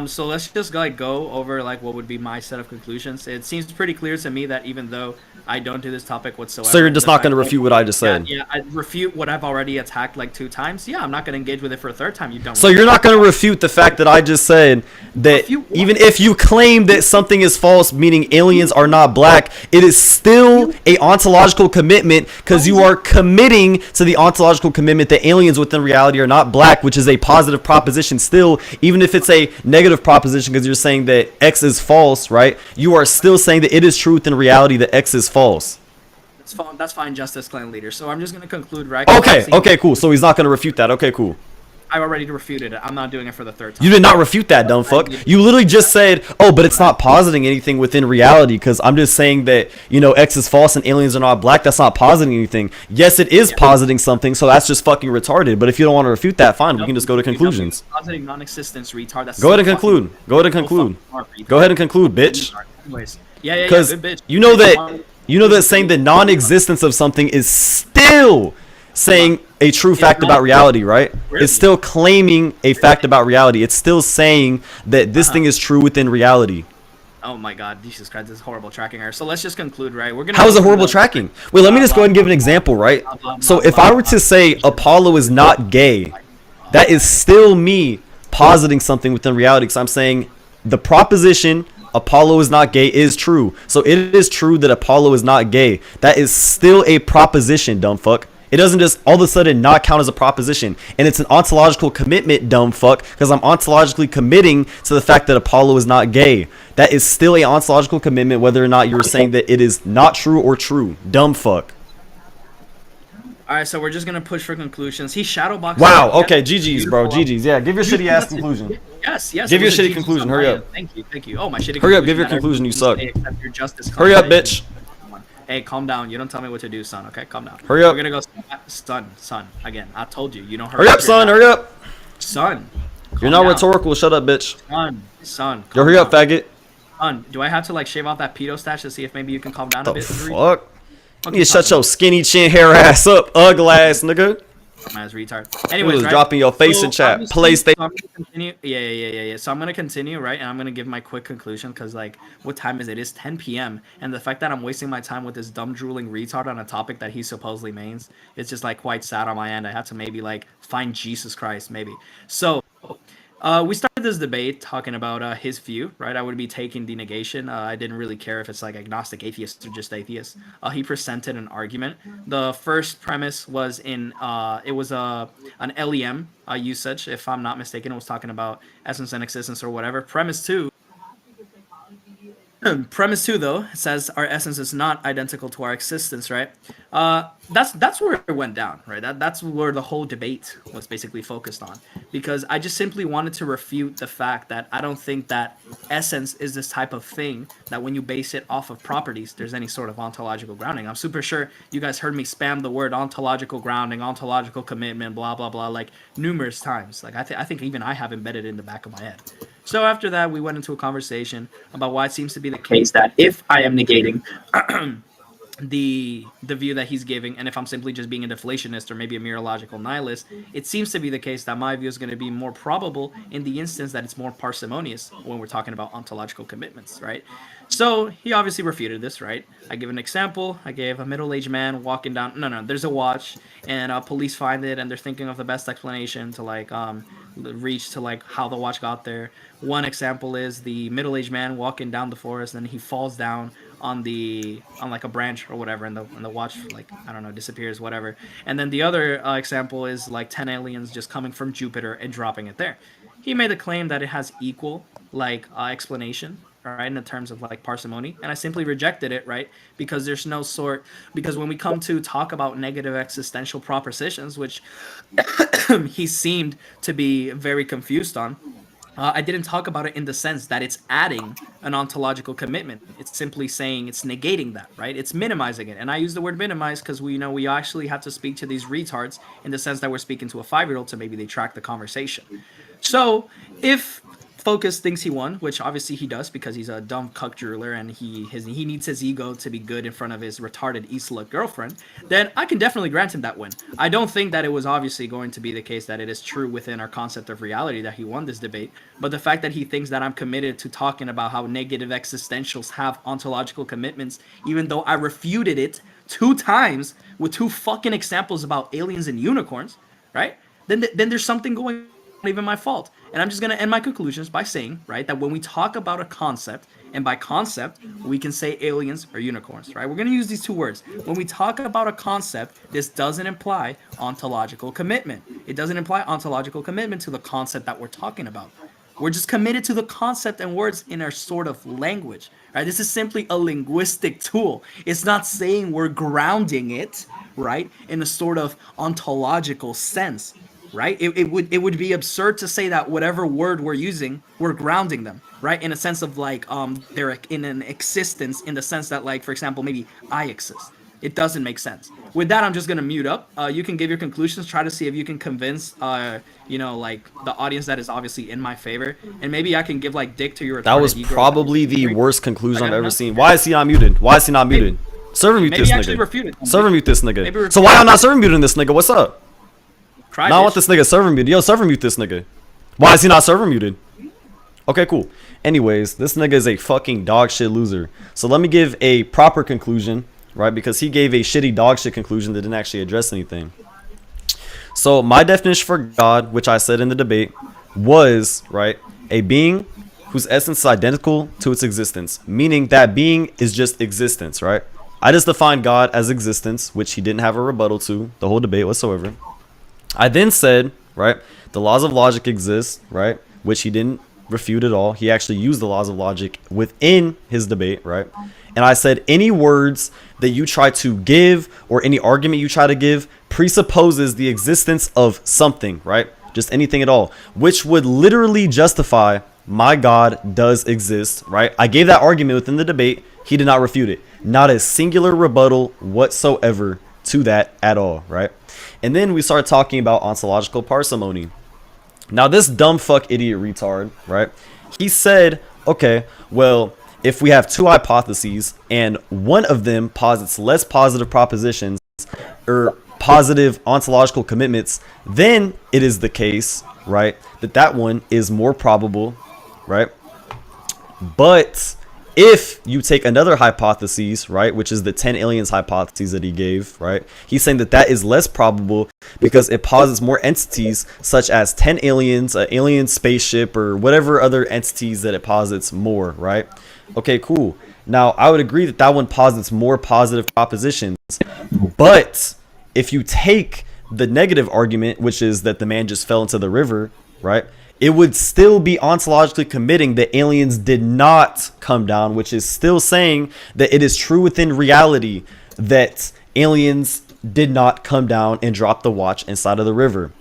So let's just go over like what would be my set of conclusions. It seems pretty clear to me that even though I don't do this topic whatsoever. So you're just not going to refute what I just said? Yeah, I refute what I've already attacked like 2 times. Yeah, I'm not going to engage with it for a 3rd time. You don't. So you're not going to refute the fact that I just said that even if you claim that something is false, meaning aliens are not black, it is still a ontological commitment because you are committing to the ontological commitment that aliens within reality are not black, which is a positive proposition still, even if it's a negative proposition because you're saying that X is false, right? You are still saying that it is true within reality that X is false. That's fine, Justice Clan leader. So I'm just going to conclude, right? Okay, cool. So he's not going to refute that. Okay, cool. I've already refuted it. I'm not doing it for the 3rd time. You did not refute that, dumb fuck. You literally just said, oh, but it's not positing anything within reality because I'm just saying that, you know, X is false and aliens are not black. That's not positing anything. Yes, it is positing something, so that's just fucking retarded. But if you don't want to refute that, fine. We can just go to conclusions. Positing non-existence, retard. That's go ahead and conclude. Go ahead and conclude. Go ahead and conclude, bitch. Anyways. Yeah, because good bitch. You know that saying the non-existence of something is still saying a true fact about reality, right? It's still claiming a fact about reality. It's still saying that this thing is true within reality. Oh my god, Jesus Christ, this is horrible tracking error. So let's just conclude, right? We're gonna. How is it horrible tracking? Wait, let me just go ahead and give an example, right? So if I were to say Apollo is not gay, that is still me positing something within reality because I'm saying the proposition Apollo is not gay is true. So it is true that Apollo is not gay. That is still a proposition, dumb fuck. It doesn't just all of a sudden not count as a proposition. And it's an ontological commitment, dumb fuck, because I'm ontologically committing to the fact that Apollo is not gay. That is still an ontological commitment whether or not you're saying that it is not true or true. Dumb fuck. Alright, so we're just going to push for conclusions. He shadowboxed. Wow, okay, GG's, bro. GG's. Yeah, give your shitty ass conclusion. Yes. Give your shitty conclusion. Hurry up. Thank you. Oh, my shitty conclusion. Hurry up, give your conclusion. You suck. Hurry up, bitch. Hey, calm down. You don't tell me what to do, son. Okay, calm down. Hurry up. We're gonna go, son. Again, I told you. You don't hurry up, son. Hurry up. Son. You're not rhetorical. Shut up, bitch. Son. Yo, hurry up, faggot. Son, do I have to like shave off that pedo stash to see if maybe you can calm down a bit? Fuck. You need to shut your skinny chin hair ass up, ugly ass nigga. As retard. Anyways, right? Dropping your face in chat. PlayStation. So I'm gonna continue. Yeah. So I'm gonna continue, right? And I'm gonna give my quick conclusion because, like, what time is it? It's 10 p.m. And the fact that I'm wasting my time with this dumb drooling retard on a topic that he supposedly mains, it's just like quite sad on my end. I had to maybe like find Jesus Christ, maybe. So. We started this debate talking about his view, right? I would be taking the negation. I didn't really care if it's like agnostic atheist or just atheist. He presented an argument. The first premise was an LEM usage, if I'm not mistaken. It was talking about essence and existence or whatever. Premise 2 Premise 2, though, says our essence is not identical to our existence, right? That's where it went down, right? That's where the whole debate was basically focused on, because I just simply wanted to refute the fact that I don't think that essence is this type of thing that when you base it off of properties, there's any sort of ontological grounding. I'm super sure you guys heard me spam the word ontological grounding, ontological commitment, blah blah blah, like numerous times. Like I think even I have embedded it in the back of my head. So after that, we went into a conversation about why it seems to be the case that if I am negating the view that he's giving, and if I'm simply just being a deflationist or maybe a mereological nihilist, it seems to be the case that my view is going to be more probable in the instance that it's more parsimonious when we're talking about ontological commitments, right? So he obviously refuted this, right? I give an example. I gave a middle-aged man walking down. No, there's a watch, and police find it, and they're thinking of the best explanation to like reach to like how the watch got there. One example is the middle-aged man walking down the forest, and he falls down on like a branch or whatever, and the watch, like, I don't know, disappears, whatever. And then the other example is like 10 aliens just coming from Jupiter and dropping it there. He made the claim that it has equal like explanation, right, in the terms of like parsimony, and I simply rejected it, right, because there's no sort, because when we come to talk about negative existential propositions, which he seemed to be very confused on, I didn't talk about it in the sense that it's adding an ontological commitment. It's simply saying it's negating that, right? It's minimizing it. And I use the word minimize because we actually have to speak to these retards in the sense that we're speaking to a 5-year-old, so maybe they track the conversation. So if Focus thinks he won, which obviously he does because he's a dumb cuck drooler and he needs his ego to be good in front of his retarded Isla girlfriend, then I can definitely grant him that win. I don't think that it was obviously going to be the case that it is true within our concept of reality that he won this debate, but the fact that he thinks that I'm committed to talking about how negative existentials have ontological commitments, even though I refuted it 2 times with 2 fucking examples about aliens and unicorns, right? Then there's something going on, not even my fault. And I'm just going to end my conclusions by saying, right, that when we talk about a concept, and by concept, we can say aliens or unicorns, right? We're going to use these 2 words. When we talk about a concept, this doesn't imply ontological commitment. It doesn't imply ontological commitment to the concept that we're talking about. We're just committed to the concept and words in our sort of language, right? This is simply a linguistic tool. It's not saying we're grounding it, right, in a sort of ontological sense. Right? It would be absurd to say that whatever word we're using, we're grounding them, right? In a sense of like they're in an existence, in the sense that, like, for example, maybe I exist. It doesn't make sense. With that, I'm just gonna mute up. You can give your conclusions. Try to see if you can convince like the audience that is obviously in my favor, and maybe I can give like dick to your. That was probably the worst conclusion I've ever seen. Why is he not muted? Why is he not muted? Server mute this nigga. Server mute this nigga. So why am I not server muting this nigga? What's up? Now I want this nigga server muted. Yo, server mute this nigga. Why is he not server muted? Okay, cool. Anyways, this nigga is a fucking dog shit loser. So let me give a proper conclusion, right? Because he gave a shitty dog shit conclusion that didn't actually address anything. So my definition for God, which I said in the debate, was, right, a being whose essence is identical to its existence. Meaning that being is just existence, right? I just defined God as existence, which he didn't have a rebuttal to the whole debate whatsoever. I then said, right, the laws of logic exist, right, which he didn't refute at all. He actually used the laws of logic within his debate, right? And I said any words that you try to give or any argument you try to give presupposes the existence of something, right? Just anything at all, which would literally justify my God does exist, right? I gave that argument within the debate. He did not refute it. Not a singular rebuttal whatsoever to that at all, right? And then we started talking about ontological parsimony. Now this dumb fuck idiot retard, right? He said, okay, well, if we have 2 hypotheses and one of them posits less positive propositions or positive ontological commitments, then it is the case, right, that one is more probable, right? But if you take another hypothesis, right, which is the 10 aliens hypothesis that he gave, right, he's saying that is less probable because it posits more entities such as 10 aliens, an alien spaceship, or whatever other entities that it posits more, right? Okay, cool. Now, I would agree that one posits more positive propositions, but if you take the negative argument, which is that the man just fell into the river, right, it would still be ontologically committing that aliens did not come down, which is still saying that it is true within reality that aliens did not come down and drop the watch inside of the river.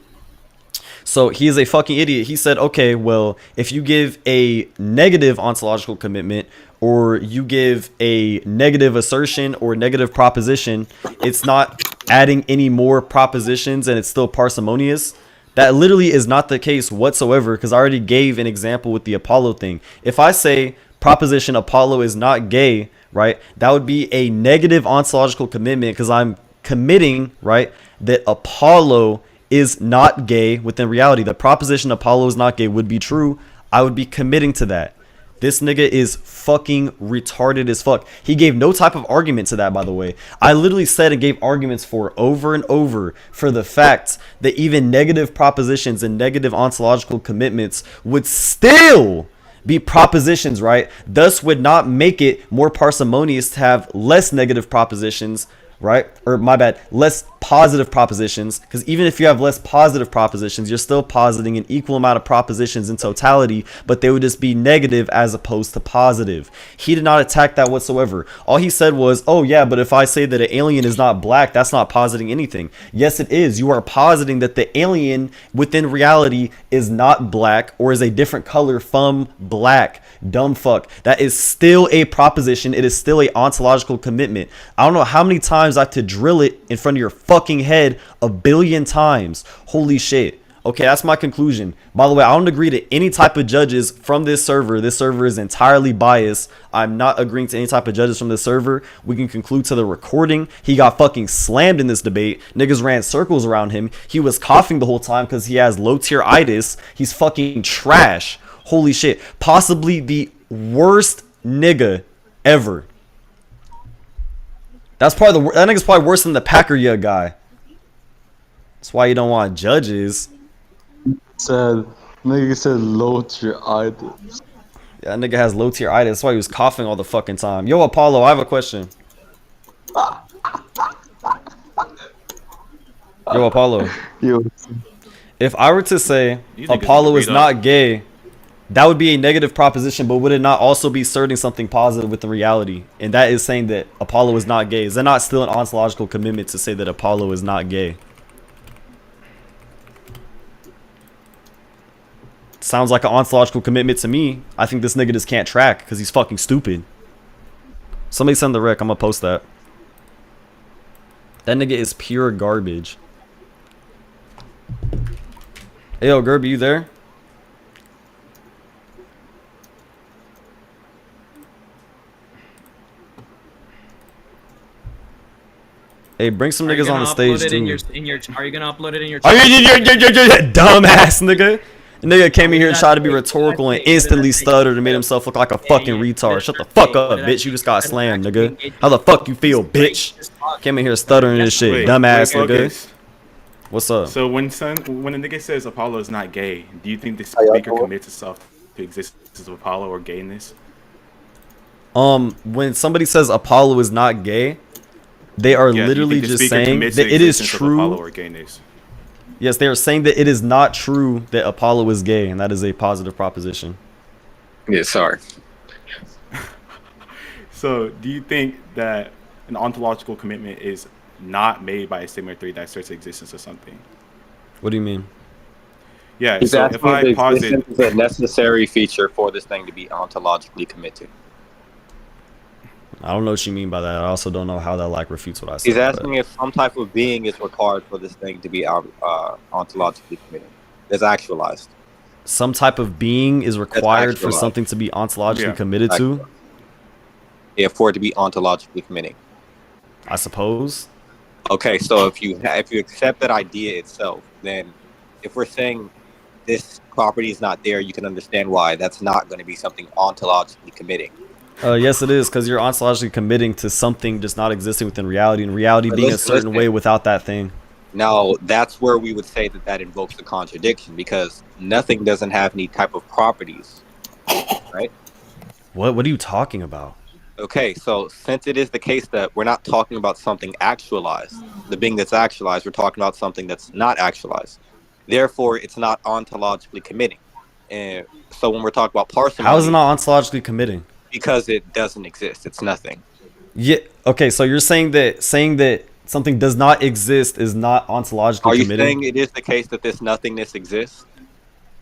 So he is a fucking idiot. He said, okay, well, if you give a negative ontological commitment or you give a negative assertion or negative proposition, it's not adding any more propositions and it's still parsimonious. That literally is not the case whatsoever, because I already gave an example with the Apollo thing. If I say proposition Apollo is not gay, right, that would be a negative ontological commitment because I'm committing, right, that Apollo is not gay within reality. The proposition Apollo is not gay would be true. I would be committing to that. This nigga is fucking retarded as fuck. He gave no type of argument to that, by the way. I literally said and gave arguments for over and over for the fact that even negative propositions and negative ontological commitments would still be propositions, right? Thus would not make it more parsimonious to have less negative propositions, right? Or my bad, less positive propositions, because even if you have less positive propositions, you're still positing an equal amount of propositions in totality, but they would just be negative as opposed to positive. He did not attack that whatsoever. All he said was, oh yeah, but if I say that an alien is not black, that's not positing anything. Yes, it is. You are positing that the alien within reality is not black or is a different color from black. Dumb fuck. That is still a proposition. It is still a ontological commitment. I don't know how many times I have to drill it in front of your fucking head a billion times. Holy shit. Okay, that's my conclusion. By the way, I don't agree to any type of judges from this server. This server is entirely biased. I'm not agreeing to any type of judges from this server. We can conclude to the recording. He got fucking slammed in this debate. Niggas ran circles around him. He was coughing the whole time because he has low tier itis. He's fucking trash. Holy shit. Possibly the worst nigga ever. That's probably that nigga's probably worse than the Packer guy. That's why you don't want judges. Nigga said low tier itis. Yeah, that nigga has low tier itis. That's why he was coughing all the fucking time. Yo, Apollo, I have a question. Yo, Apollo. Yo. If I were to say You think Apollo it's is not gay, that would be a negative proposition, but would it not also be asserting something positive with the reality? And that is saying that Apollo is not gay. Is that not still an ontological commitment to say that Apollo is not gay? Sounds like an ontological commitment to me. I think this nigga just can't track because he's fucking stupid. Somebody send the rec. I'm gonna post that. That nigga is pure garbage. Hey, yo, Gerby, you there? Hey, bring some niggas on the stage too. Are you gonna upload it in your? Dumbass nigga. The nigga came in here and tried to be rhetorical and instantly stuttered and made himself look like a fucking retard. Shut the fuck up, bitch. You just got slammed, nigga. How the fuck you feel, bitch? Came in here stuttering this shit. Dumbass nigga. What's up? So when a nigga says Apollo is not gay, do you think the speaker commits itself to the existence of Apollo or gayness? When somebody says Apollo is not gay, they are literally just saying that it is true. Yes, they are saying that it is not true that Apollo is gay, and that is a positive proposition. Yeah, sorry. So, do you think that an ontological commitment is not made by a statement theory that asserts the existence of something? What do you mean? Yeah, He's so if I posit is a necessary feature for this thing to be ontologically committed. I don't know what you mean by that. I also don't know how that like refutes what I said. He's asking if some type of being is required for this thing to be ontologically committed. That's actualized. Some type of being is required for something to be ontologically committed to? Yeah, for it to be ontologically committing. I suppose. Okay, so if you accept that idea itself, then if we're saying this property is not there, you can understand why that's not going to be something ontologically committing. Yes, it is, because you're ontologically committing to something just not existing within reality, and reality being a certain way without that thing. Now, that's where we would say that invokes a contradiction, because nothing doesn't have any type of properties, right? What are you talking about? Okay, so since it is the case that we're not talking about something actualized, the being that's actualized, we're talking about something that's not actualized. Therefore, it's not ontologically committing. And so when we're talking about parsimony, How is it not ontologically committing? because it doesn't exist. It's nothing. Yeah. Okay. So you're saying that something does not exist is not ontologically Are you committing? saying it is the case that this nothingness exists?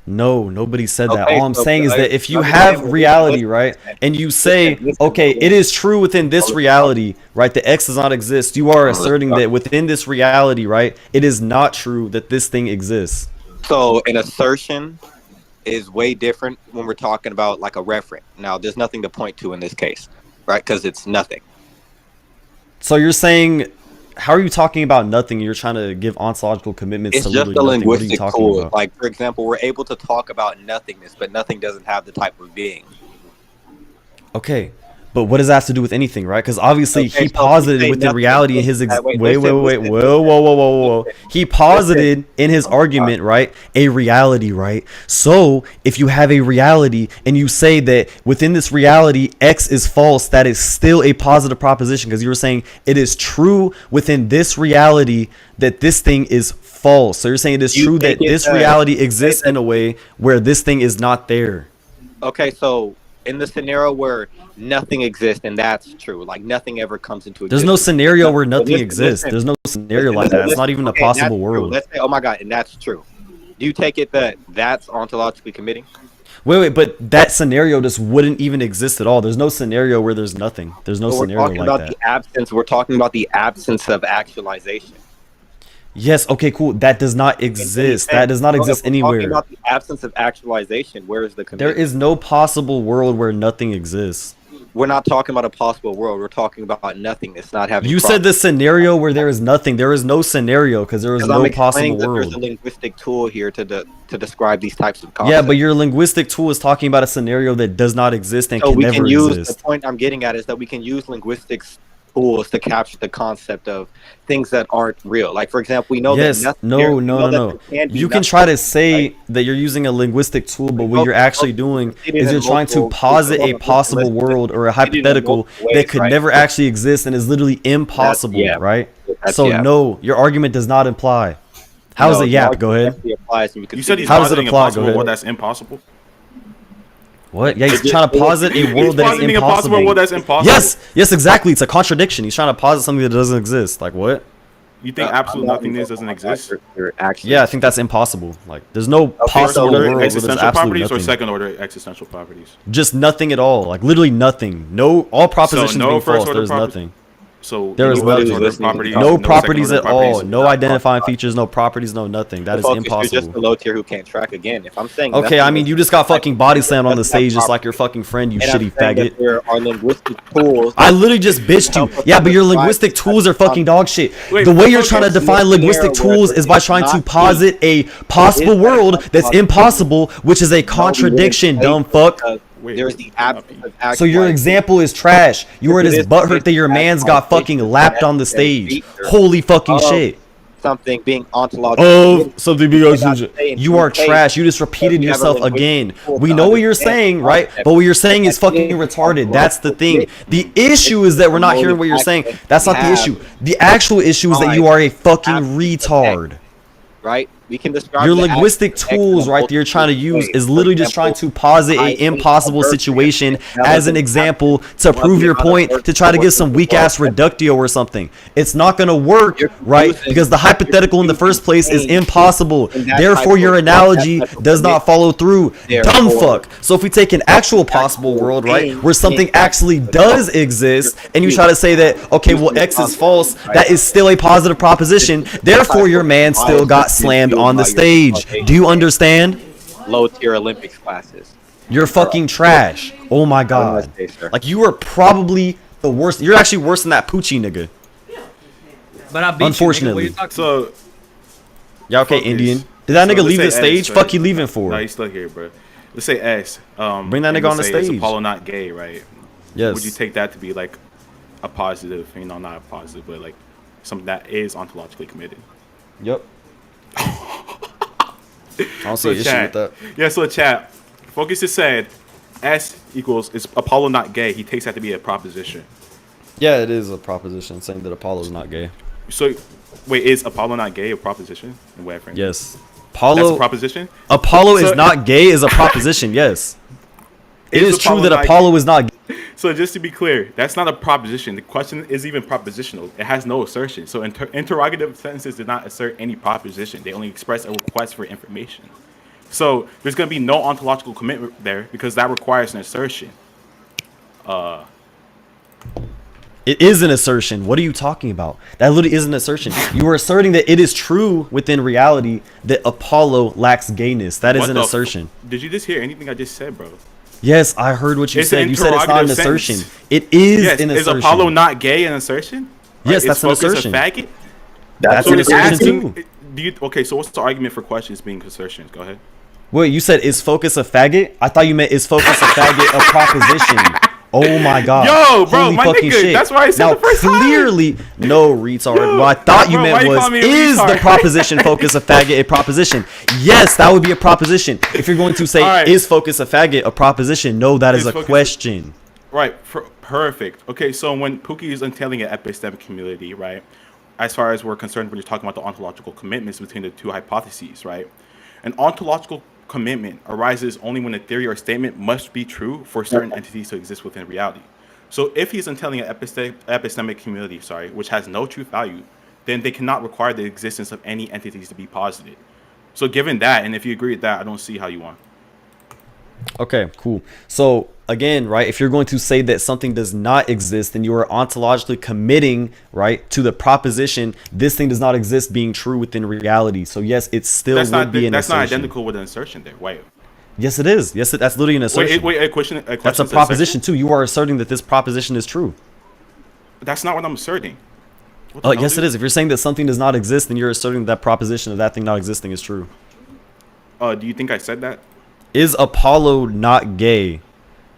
No, nobody said that. Okay, All I'm so saying is that if you let me have say- reality, right, and you say, okay, it is true within this reality, right, that X does not exist, you are asserting that within this reality, right, it is not true that this thing exists. So an assertion is way different when we're talking about like a referent. Now, there's nothing to point to in this case, right? Because it's nothing. So you're saying, how are you talking about nothing? You're trying to give ontological commitments It's to just literally a nothing. What are you linguistic talking tool. about? Like, for example, we're able to talk about nothingness, but nothing doesn't have the type of being. Okay, but what does that have to do with anything, right? Because obviously Okay, he so posited if you say within nothing- reality in his wait, wait, listen. whoa. He posited in his argument, right, a reality, right? So if you have a reality and you say that within this reality X is false, that is still a positive proposition because you were saying it is true within this reality that this thing is false. So you're saying it is You true take that it this as- reality exists in a way where this thing is not there. Okay, so in the scenario where nothing exists, and that's true, like nothing ever comes into existence. There's no scenario where nothing Listen, exists. listen. There's no scenario like Listen, that. It's not even a okay, that's possible true. world. Let's say, oh my God, and that's true. Do you take it that that's ontologically committing? Wait, but that scenario just wouldn't even exist at all. There's no scenario where there's nothing. There's no So we're scenario talking like about that. the absence. We're talking about the absence of actualization. Yes, okay, cool. That does not exist. That does not exist Talking anywhere. about the absence of actualization. Where is the There commitment? is no possible world where nothing exists. We're not talking about a possible world. We're talking about nothingness, not having. You said the scenario where there is nothing. There is no scenario because there is no possible There's a world. linguistic tool here to describe these types of concepts. Yeah, but your linguistic tool is talking about a scenario that does not exist and So can we never can use exist. the point I'm getting at is that we can use linguistics tools to capture the concept of things that aren't real. Like, for example, we know Yes, that nothing. no. there can be You can nothing, try to say right? that you're using a linguistic tool, but what Okay, you're actually doing it is is you're in trying to multiple- posit a hold on, possible listen, world or a it is in hypothetical multiple ways, that could right? never actually exist and is literally impossible, yeah. right? That's- So yeah. no, your argument does not imply. How is No, it the yap? argument Go ahead. definitely applies, and you can You said see he's How does it positing a apply? Go possible ahead. world that's impossible. What? Yeah, he's trying to posit a He's world that is positing a possible impossible. world that's impossible. Yes, exactly. It's a contradiction. He's trying to posit something that doesn't exist. Like what? You think absolute nothingness doesn't exist? You're actually, Yeah, I think that's impossible. Like, there's no possible First order world where there's existential absolutely properties or nothing. second order existential properties? Just nothing at all. Like literally nothing. No, all propositions no being first false. order There's nothing. So There is no first nothing. order Listening to properties, No second properties order at all. properties. No identifying features. No properties. No nothing. That is Focus, you're just a impossible. low tier who can't track again. If I'm saying Okay, I nothing mean, is- you just got fucking body slammed on the doesn't have stage just like properties. your fucking friend, you And I'm shitty saying that faggot. there are linguistic tools. I literally just bitched you. Yeah, but your linguistic tools are fucking dog shit. Wait, The way you're okay, trying to so define this linguistic scenario tools where is by it's trying to not posit a possible It is world not that's possible. impossible, which is a contradiction, dumb fuck. Wait, There's the absence of So your actualization. example is trash. You were If it this is butthurt that your man's got fucking lapped on the stage. Holy fucking shit. Something being ontologically. Oh, something because You're not saying you are two trash. You just cases, repeated you have a yourself linguistic again. tool We to know what you're understand saying, the right? concept. But what you're saying is That fucking is retarded. That's the thing. The It issue is that we're not hearing what you're saying. That's not the issue. The actual issue is that you are a fucking retard. Right? We can describe Your the linguistic absence of tools, X right, that you're trying to multiple use ways. is For literally just trying example, to posit I a think impossible diversity situation is as an example to prove your point, to try to give some weak ass reductio or something. It's not gonna work, right? Because the hypothetical in the first place is impossible. Therefore, your analogy does not follow through. Dumb fuck. So if we take an actual possible world, right, where something actually does exist, and you try to say that, okay, well, X is false, that is still a positive proposition. Therefore, your man still got slammed on the stage. Do you understand? Low tier Olympics classes. You're fucking trash. Oh my god. Like you are probably the worst. You're actually worse than that Pucci nigga. But I beat Unfortunately. You, nigga. What are you talking So Yeah, okay, Focus. Indian. Did that So nigga let's leave say the stage? S, right? Fuck you leaving no, for? he's still here, bro. Let's say S. Bring that and nigga let's on the say it's stage. Apollo not gay, right? Yes. Would you take that to be like a positive? You know, not a positive, but like something that is ontologically committed. Yep. I don't see an issue chat. with that. Yeah, so chat. Focus just said S equals is Apollo not gay. He takes that to be a proposition. Yeah, it is a proposition saying that Apollo's not gay. So wait, is Apollo not gay a proposition? In what frame? Yes. Apollo, That's a proposition. Apollo is not gay is a proposition. Yes, it is true that Apollo is not gay. So just to be clear, that's not a proposition. The question is even propositional. It has no assertion. So interrogative sentences did not assert any proposition. They only express a request for information. So there's going to be no ontological commitment there because that requires an assertion. It is an assertion. What are you talking about? That literally is an assertion. You are asserting that it is true within reality that Apollo lacks gayness. That is an assertion. Did you just hear anything I just said, bro? Yes, I heard what you said. You said it's not an assertion. It is an assertion. Is Apollo not gay an assertion? Yes, that's an assertion. Faggot? That's an assertion too. Okay, so what's the argument for questions being assertions? Go ahead. Wait, you said is Focus a faggot? I thought you meant is Focus a faggot a proposition. Oh my god. Yo, bro, holy my fucking nigga, shit. that's why I said now, the first clearly, no, retard. What I thought you meant was, is the proposition Focus a faggot a proposition? Yes, that would be a proposition. If you're going to say, is Focus a faggot a proposition? No, that is a question. Right, perfect. Okay, so when Pucci is entailing an epistemic community, right, as far as we're concerned, when you're talking about the ontological commitments between the two hypotheses, right, an ontological commitment arises only when a theory or statement must be true for certain entities to exist within reality. So if he's entailing an epistemic community, which has no truth value, then they cannot require the existence of any entities to be posited. So given that, and if you agree with that, I don't see how you want. Okay, cool. So again, right, if you're going to say that something does not exist, then you are ontologically committing, right, to the proposition this thing does not exist being true within reality. So yes, it still would be an assertion. That's not identical with an assertion there. Wait. Yes, it is. Yes, that's literally an assertion. Wait, a question that's a proposition too. You are asserting that this proposition is true. That's not what I'm asserting. Yes, it is. If you're saying that something does not exist, then you're asserting that proposition of that thing not existing is true. Do you think I said that? Is Apollo not gay?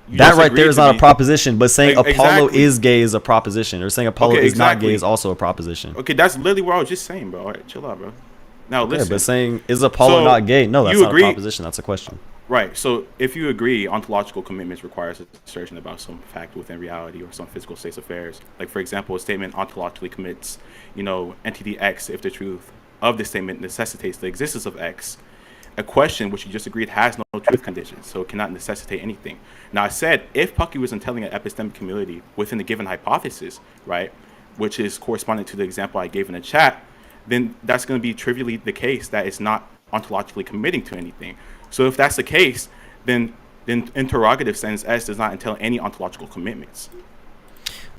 That right there is not a proposition, but saying Apollo is gay is a proposition, or saying Apollo is not gay is also a proposition. Okay, that's literally what I was just saying, bro. All right, chill out, bro. Now listen. But saying is Apollo not gay? No, that's not a proposition. That's a question. Right. So if you agree, ontological commitments requires an assertion about some fact within reality or some physical states of affairs. Like for example, a statement ontologically commits, entity X if the truth of the statement necessitates the existence of X. A question which you just agreed has no truth conditions, so it cannot necessitate anything. Now I said if Pucci was entailing an epistemic community within the given hypothesis, right, which is corresponding to the example I gave in the chat, then that's going to be trivially the case that it's not ontologically committing to anything. So if that's the case, then interrogative sentence S does not entail any ontological commitments.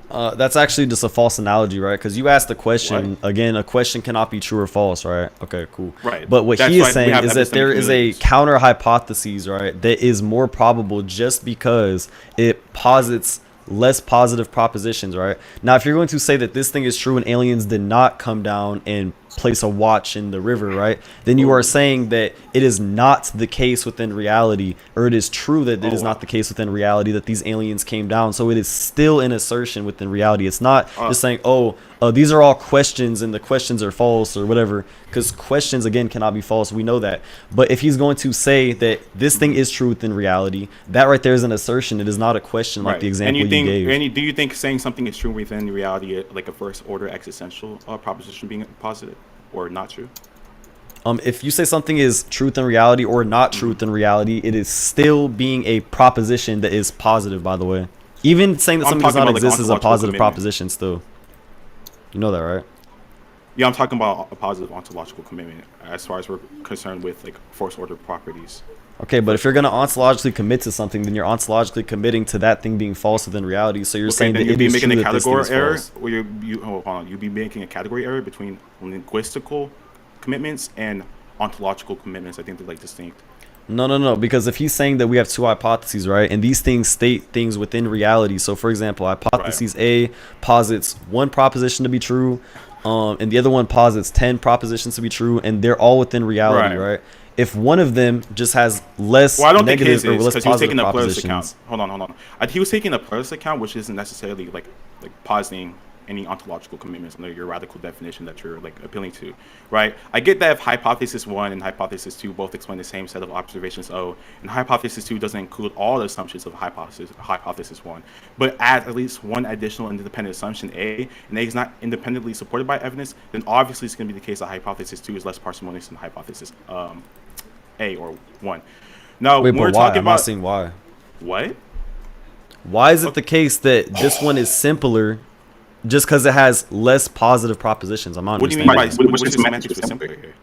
That's actually just a false analogy, right? Because you asked the question again. A question cannot be true or false, right? Okay, cool. Right. But what he is saying is that there is a counter hypothesis, right, that is more probable just because it posits less positive propositions, right? Now, if you're going to say that this thing is true and aliens did not come down and place a watch in the river, right, then you are saying that it is not the case within reality, or it is true that it is not the case within reality that these aliens came down. So it is still an assertion within reality. It's not just saying, these are all questions and the questions are false or whatever, because questions again cannot be false. We know that. But if he's going to say that this thing is true within reality, that right there is an assertion. It is not a question like the example you gave. And do you think saying something is true within reality, like a first order existential proposition being positive or not true? If you say something is truth in reality or not truth in reality, it is still being a proposition that is positive, by the way. Even saying that something does not exist is a positive proposition still. You know that, right? Yeah, I'm talking about a positive ontological commitment as far as we're concerned with like first order properties. Okay, but if you're going to ontologically commit to something, then you're ontologically committing to that thing being false within reality. So you're saying that you'd be making a category error, or you'd be making a category error between linguistical commitments and ontological commitments. I think they're like distinct. No, because if he's saying that we have two hypotheses, right, and these things state things within reality. So for example, hypothesis A posits one proposition to be true, and the other one posits 10 propositions to be true, and they're all within reality, right? If one of them just has less negative or less positive propositions. Hold on. He was taking a Pluralist account, which isn't necessarily like positing any ontological commitments under your radical definition that you're like appealing to, right? I get that if hypothesis 1 and hypothesis 2 both explain the same set of observations O, and hypothesis 2 doesn't include all the assumptions of hypothesis 1, but adds at least one additional independent assumption A, and A is not independently supported by evidence, then obviously it's going to be the case that hypothesis 2 is less parsimonious than hypothesis A or 1. Now, Wait, when we're but why? talking I'm about not seeing why. what? Why is it the case that this one is simpler just because it has less positive propositions? I'm not What do you mean understanding. by what's the semantics for simpler here?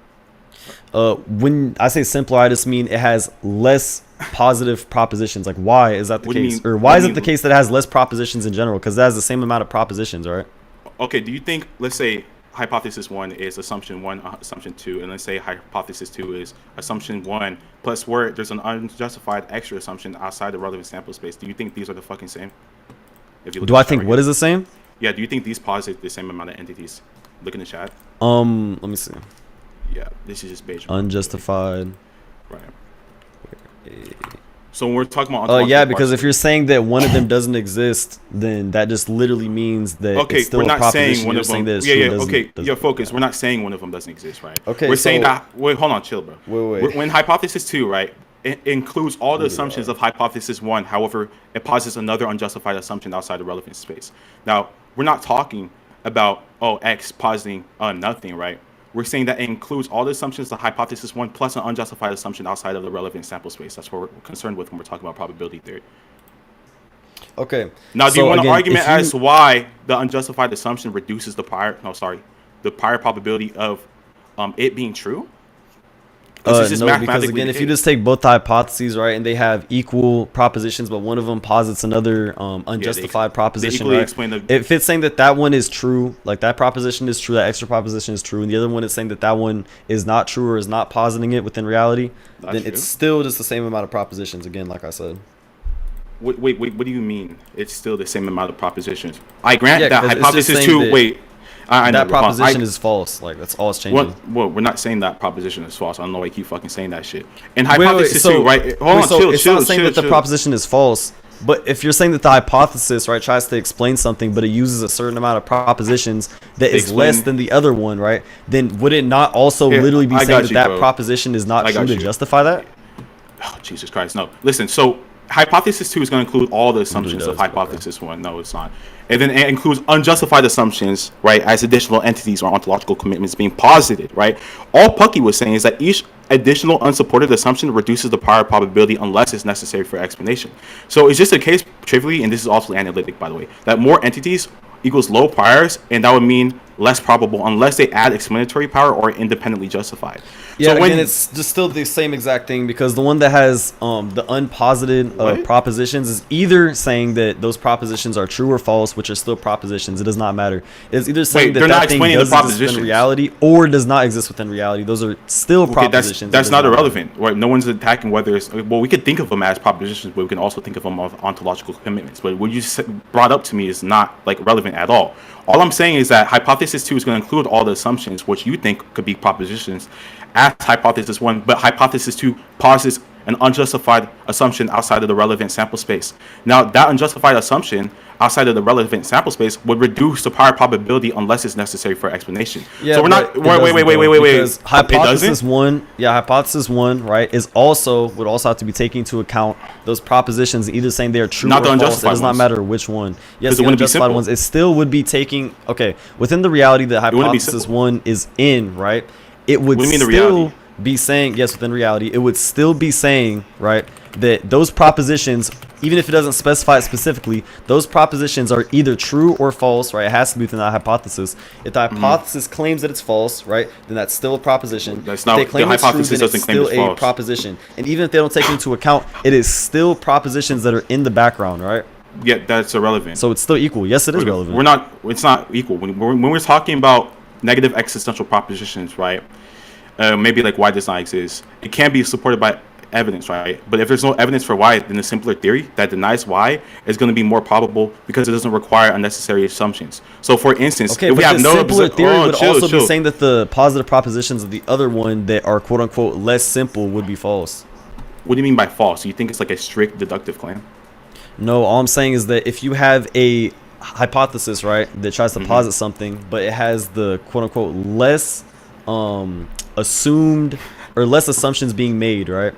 When I say simpler, I just mean it has less positive propositions. Like, why is that the What do you case? mean- Or what why do is you it the mean- case that it has less propositions in general? Because it has the same amount of propositions, right? Okay, do you think, let's say hypothesis 1 is assumption 1, assumption 2, and let's say hypothesis 2 is assumption 1 plus where there's an unjustified extra assumption outside the relevant sample space. Do you think these are the fucking same? If you look Do at I the chat think right what here. is the same? Yeah, do you think these posit the same amount of entities? Look in the chat. Let me see. Yeah, this is just beige. Unjustified. Right. So when we're talking about Yeah, ontological because if parts- you're saying that one of them doesn't exist, then that just literally means that okay, it's still we're a not proposition. saying one You're of saying them. that it's Yeah, true, yeah, doesn't- okay. doesn't- Yeah, focus. We're not saying one of them doesn't exist, right? Okay, We're saying so- that. Wait, hold on, chill, bro. Wait. When hypothesis 2, right, it includes all the Look at assumptions that. of hypothesis 1. However, it posits another unjustified assumption outside the relevant space. Now, we're not talking about X positing nothing, right? We're saying that it includes all the assumptions of hypothesis 1 plus an unjustified assumption outside of the relevant sample space. That's what we're concerned with when we're talking about probability theory. Okay. Now, do you so want again, an argument if you- as to why the unjustified assumption reduces the prior probability of it being true? This is no, because mathematically again, the if you case. just take both hypotheses, right, and they have equal propositions, but one of them posits another unjustified proposition, equally right? explain the- If it's saying that that one is true, like that proposition is true, that extra proposition is true, and the other one is saying that that one is not true or is not positing it within reality, That's then true. it's still just the same amount of propositions. Again, like I said. Wait, what do you mean? It's still the same amount of propositions. I grant Yeah, that 'cause it's just hypothesis saying 2. that Wait, I know, that hold on. proposition is false. Like that's all it's changing. Well, we're not saying that proposition is false. I don't know why you keep fucking saying that shit. And Wait, hypothesis 2, right? Hold on, so chill, it's chill, not saying chill, that the chill. proposition is false, but if you're saying that the hypothesis, right, tries to explain something, but it uses a certain amount of propositions that is less than the other one, right? Then would it not also Here, literally be I saying got that you, that bro. proposition is not I true got to you. justify that? Oh, Jesus Christ, no. Listen, so hypothesis 2 is going to include all the assumptions does, of but hypothesis 1. No, it's not. And then it includes unjustified assumptions, right, as additional entities or ontological commitments being posited, right? All Pucci was saying is that each additional unsupported assumption reduces the prior probability unless it's necessary for explanation. So it's just a case, trivially, and this is also analytic, by the way, that more entities equals low priors, and that would mean less probable unless they add explanatory power or independently justified. Yeah, so again, it's just still the same exact thing because the one that has the unposited What? propositions is either saying that those propositions are true or false, which are still propositions. It does not matter. It's either saying they're that not that thing explaining the does exist within propositions. reality or does not exist within reality. Those are still okay, propositions. that's It does not matter. irrelevant, right? No one's attacking whether it's well. We could think of them as propositions, but we can also think of them as ontological commitments. But what you brought up to me is not like relevant at all. All I'm saying is that hypothesis 2 is going to include all the assumptions which you think could be propositions as hypothesis 1, but hypothesis 2 posits an unjustified assumption outside of the relevant sample space. Now, that unjustified assumption outside of the relevant sample space would reduce the prior probability unless it's necessary for explanation. Yeah, so we're not. but it Wait. doesn't, because hypothesis It doesn't? one, hypothesis one, right, is also would also have to be taking into account those propositions, either saying they are true Not the or false. It unjustified does not ones. matter which one. Yes, 'Cause it the wouldn't be unjustified simple. ones, it still would be taking within the reality that wouldn't be hypothesis simple. one is in, right? It would What do you mean the still reality? be saying yes within reality. It would still be saying right that those propositions, even if it doesn't specify it specifically, those propositions are either true or false, right? It has to be within that hypothesis. If the hypothesis claims that it's false, right, then that's still a proposition. That's If not- they claim the it's true, hypothesis then it's doesn't claim still it's a false. proposition. And even if they don't take it into account, it is still propositions that are in the background, right? Yeah, that's irrelevant. So it's still equal. Yes, it is relevant. We're not. It's not equal. When we're talking about negative existential propositions, right? Maybe like why does not exist. It can be supported by evidence, right? But if there's no evidence for why, then a simpler theory that denies why is going to be more probable because it doesn't require unnecessary assumptions. So, for instance, Okay, if but we have the no simpler theory would also chill. be saying that the positive propositions of the other one that are quote unquote less simple would be false. What do you mean by false? You think it's like a strict deductive claim? No, all I'm saying is that if you have a hypothesis, right, that tries to posit something, but it has the quote unquote less assumed or less assumptions being made, right?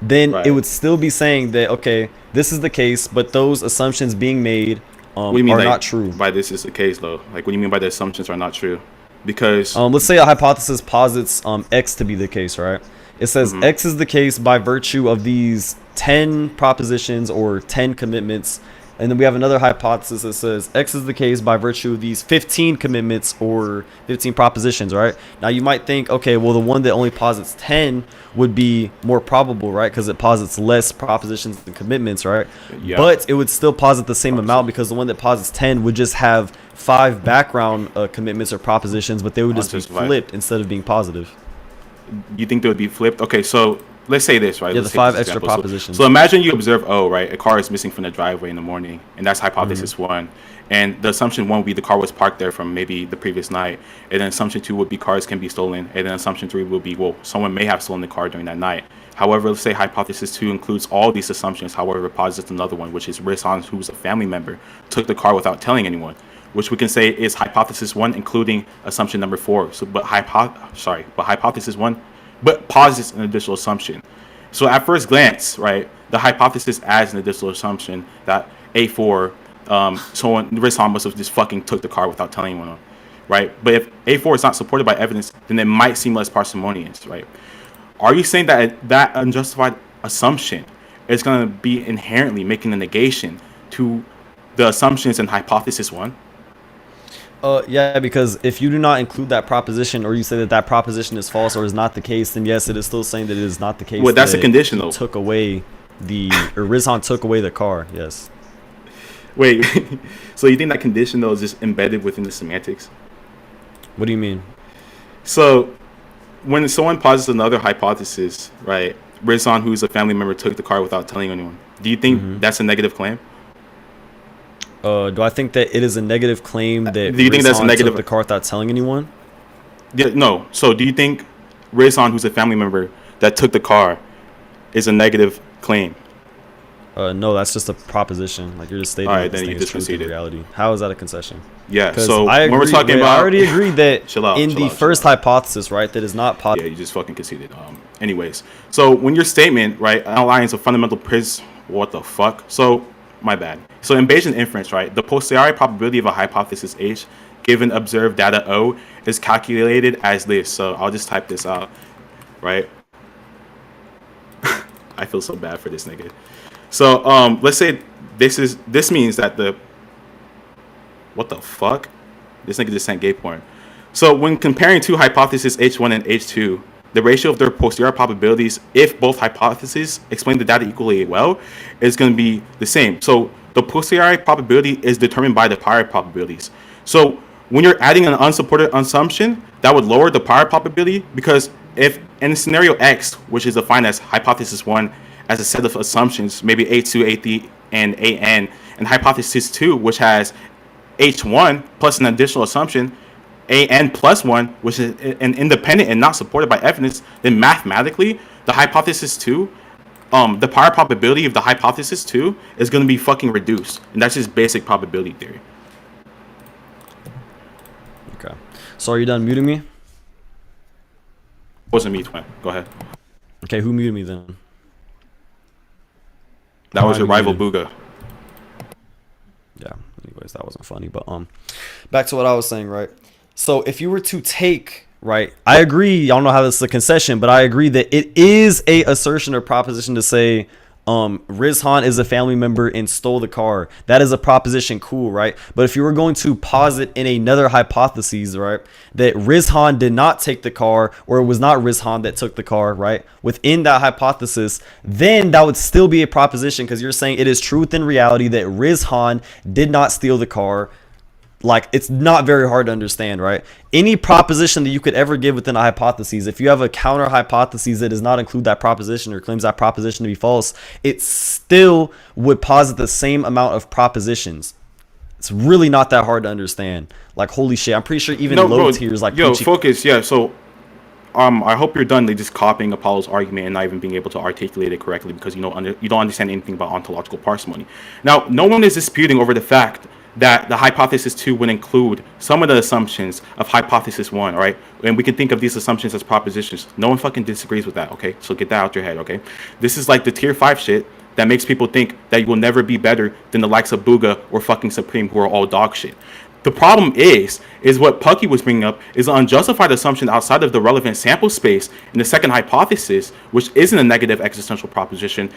Then it would still be saying that, okay, this is the case, but those assumptions being made What do you mean, are like, not true. by this is the case, though? Like, what do you mean by the assumptions are not true? Because let's say a hypothesis posits X to be the case, right? It says X is the case by virtue of these 10 propositions or 10 commitments. And then we have another hypothesis that says X is the case by virtue of these 15 commitments or 15 propositions, right? Now you might think, okay, well, the one that only posits 10 would be more probable, right? Because it posits less propositions than commitments, right? Yeah. But it would still posit the same amount because the one that posits 10 would just have 5 background commitments or propositions, but they would just be flipped instead of being positive. You think they would be flipped? Okay, so let's say this, right? Yeah, Let's the take 5 this extra example. propositions. So imagine you observe, oh, right, a car is missing from the driveway in the morning, and that's hypothesis 1. And the assumption 1 would be the car was parked there from maybe the previous night. And then assumption 2 would be cars can be stolen. And then assumption 3 would be, well, someone may have stolen the car during that night. However, let's say hypothesis 2 includes all these assumptions. However, it posits another one, which is Rizhan, who's a family member, took the car without telling anyone, which we can say is hypothesis 1, including assumption number 4. So, but hypothesis 1, but posits an additional assumption. So at first glance, right, the hypothesis adds an additional assumption that A4, someone, Rizhan must have just fucking took the car without telling anyone, right? But if A4 is not supported by evidence, then it might seem less parsimonious, right? Are you saying that that unjustified assumption is going to be inherently making a negation to the assumptions in hypothesis 1? Yeah, because if you do not include that proposition, or you say that that proposition is false or is not the case, then yes, it is still saying that it is not the case. Well, that's a condition, though. Took away or Rizhan took away the car. Yes. Wait, so you think that condition though is just embedded within the semantics? What do you mean? So when someone posits another hypothesis, right? Rizhan, who's a family member, took the car without telling anyone. Do you think that's a negative claim? Do I think that it is a negative claim that do you think that's a negative took the car without telling anyone? Yeah, no. So do you think Rizhan, who's a family member that took the car, is a negative claim? No, that's just a proposition. Like you're just stating. All right, that then this you thing just is true conceded. in reality. How is that a concession? Yeah. 'Cause So I agree, when we're talking about, I already agreed that chill out, in chill the out, first chill out. hypothesis, right, that is not positive. Yeah, you just fucking conceded. Anyways, so when your statement, right, outlines a fundamental what the fuck? So, my bad. So in Bayesian inference, right, the posteriori probability of a hypothesis H given observed data O is calculated as this. So I'll just type this out, right? I feel so bad for this nigga. So let's say this means that what the fuck? This nigga just sent gay porn. So when comparing two hypotheses H1 and H2, the ratio of their posterior probabilities, if both hypotheses explain the data equally well, is going to be the same. So the posteriori probability is determined by the prior probabilities. So when you're adding an unsupported assumption, that would lower the prior probability, because if in scenario X, which is defined as hypothesis 1 as a set of assumptions, maybe A2, A3, and AN, and hypothesis 2, which has H1 plus an additional assumption, AN plus 1, which is an independent and not supported by evidence, then mathematically, the hypothesis 2, the prior probability of the hypothesis 2 is going to be fucking reduced. And that's just basic probability theory. Okay. So are you done muting me? Wasn't me, twin. Go ahead. Okay, who muted me then? That was your rival, muted. Booga. Yeah, anyways, that wasn't funny, but back to what I was saying, right? So if you were to take, right, I agree, y'all know how this is a concession, but I agree that it is a assertion or proposition to say Rizhan is a family member and stole the car. That is a proposition, cool, right? But if you were going to posit in another hypothesis, right, that Rizhan did not take the car, or it was not Rizhan that took the car, right, within that hypothesis, then that would still be a proposition, because you're saying it is true within reality that Rizhan did not steal the car. Like, it's not very hard to understand, right? Any proposition that you could ever give within a hypothesis, if you have a counter hypothesis that does not include that proposition or claims that proposition to be false, it still would posit the same amount of propositions. It's really not that hard to understand. Like, holy shit, I'm pretty sure even low tiers like yo, Pucci. Focus, yeah, so I hope you're done just copying Apollo's argument and not even being able to articulate it correctly, because you don't understand anything about ontological parsimony. Now, no one is disputing over the fact that the hypothesis 2 would include some of the assumptions of hypothesis 1, right? And we can think of these assumptions as propositions. No one fucking disagrees with that, okay? So get that out your head, okay? This is like the tier 5 shit that makes people think that you will never be better than the likes of Booga or fucking Supreme, who are all dog shit. The problem is what Pucky was bringing up is an unjustified assumption outside of the relevant sample space in the second hypothesis, which isn't a negative existential proposition,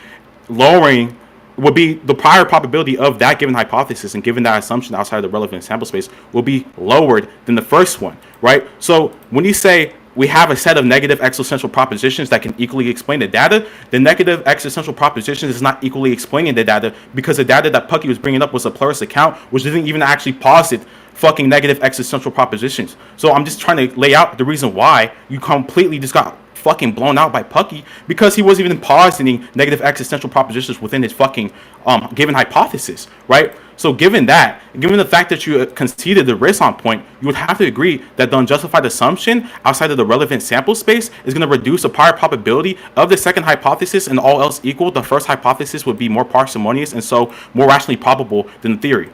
lowering would be the prior probability of that given hypothesis, and given that assumption outside of the relevant sample space will be lowered than the first one, right? So when you say we have a set of negative existential propositions that can equally explain the data, the negative existential proposition is not equally explaining the data, because the data that Pucky was bringing up was a pluralist account, which didn't even actually posit fucking negative existential propositions. So I'm just trying to lay out the reason why you completely just got fucking blown out by Pucky, because he wasn't even positing negative existential propositions within his fucking given hypothesis, right? So given that, given the fact that you conceded the risk on point, you would have to agree that the unjustified assumption outside of the relevant sample space is going to reduce the prior probability of the second hypothesis, and all else equal, the first hypothesis would be more parsimonious and so more rationally probable than the theory.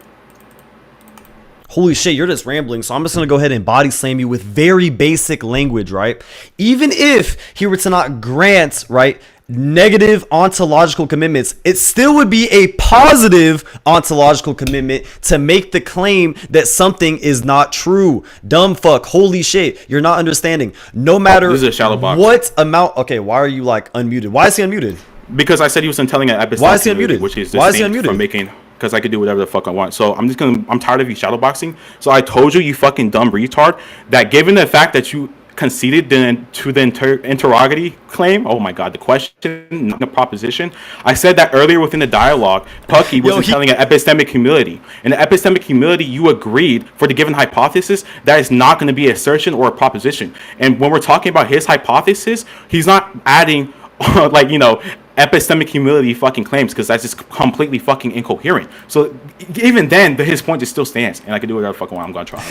Holy shit, you're just rambling, so I'm just gonna go ahead and body slam you with very basic language, right? Even if he were to not grant, right, negative ontological commitments, it still would be a positive ontological commitment to make the claim that something is not true. Dumb fuck. Holy shit, you're not understanding. No matter This is a shallow box. what amount. Okay, why are you like unmuted? Why is he unmuted? Because I said he was telling an epistemic Why is he unmuted? which is Why is he distinct unmuted? from making, because I could do whatever the fuck I want. So I'm tired of you shadowboxing. So I told you, you fucking dumb retard, that given the fact that you conceded to the interrogatory claim, oh my god, the question, not the proposition. I said that earlier within the dialogue, Pucky was telling an epistemic humility. In the epistemic humility, you agreed for the given hypothesis that is not going to be an assertion or a proposition. And when we're talking about his hypothesis, he's not adding like, you know, epistemic humility fucking claims, because that's just completely fucking incoherent. So even then, his point just still stands, and I can do whatever fucking want. I'm gonna try.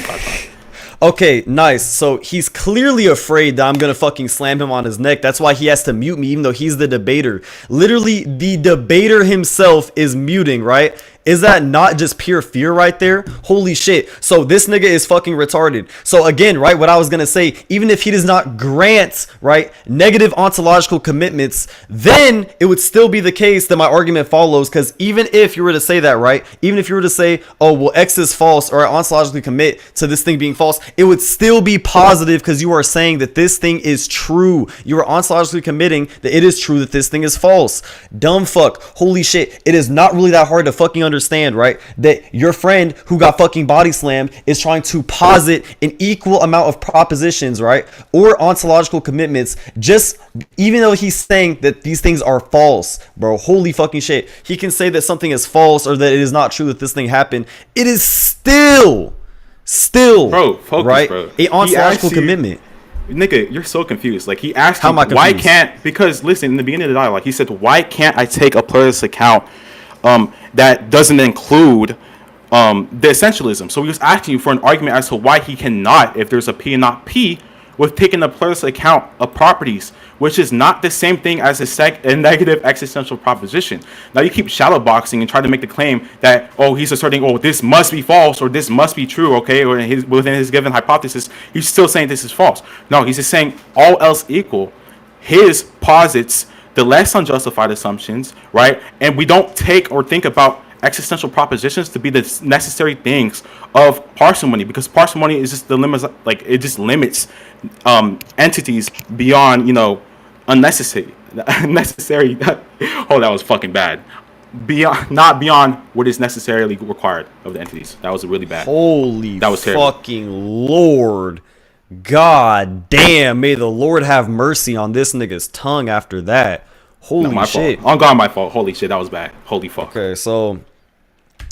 Okay, nice. So he's clearly afraid that I'm gonna fucking slam him on his neck. That's why he has to mute me, even though he's the debater. Literally, the debater himself is muting, right? Is that not just pure fear right there? Holy shit. So this nigga is fucking retarded. So again, right, what I was gonna say, even if he does not grant, right, negative ontological commitments, then it would still be the case that my argument follows, because even if you were to say that, right, even if you were to say, oh, well, X is false, or I ontologically commit to this thing being false, it would still be positive, because you are saying that this thing is true. You are ontologically committing that it is true that this thing is false. Dumb fuck. Holy shit. It is not really that hard to fucking understand, right, that your friend who got fucking body slammed is trying to posit an equal amount of propositions, right, or ontological commitments, just even though he's saying that these things are false, bro. Holy fucking shit. He can say that something is false or that it is not true that this thing happened. It is still bro, focus, right, bro. a ontological commitment. Nigga, you're so confused. Like, he asked How you, am I confused? why can't, because listen, in the beginning of the dialogue, he said, why can't I take a pluralist account that doesn't include the essentialism? So he was asking you for an argument as to why he cannot, if there's a P and not P, with taking a pluralist account of properties, which is not the same thing as a negative existential proposition. Now you keep shadowboxing and try to make the claim that, oh, he's asserting, oh, this must be false, or this must be true, okay, or within his given hypothesis, he's still saying this is false. No, he's just saying all else equal, his posits the less unjustified assumptions, right? And we don't take or think about existential propositions to be the necessary things of parsimony, because parsimony is just the limits, like it just limits entities beyond, you know, unnecessary. Oh, that was fucking bad. Not beyond what is necessarily required of the entities. That was really bad. Holy that was terrible. Fucking Lord. God damn, may the Lord have mercy on this nigga's tongue after that. Holy my shit. Fault. On God, my fault. Holy shit, that was bad. Holy fuck. Okay, so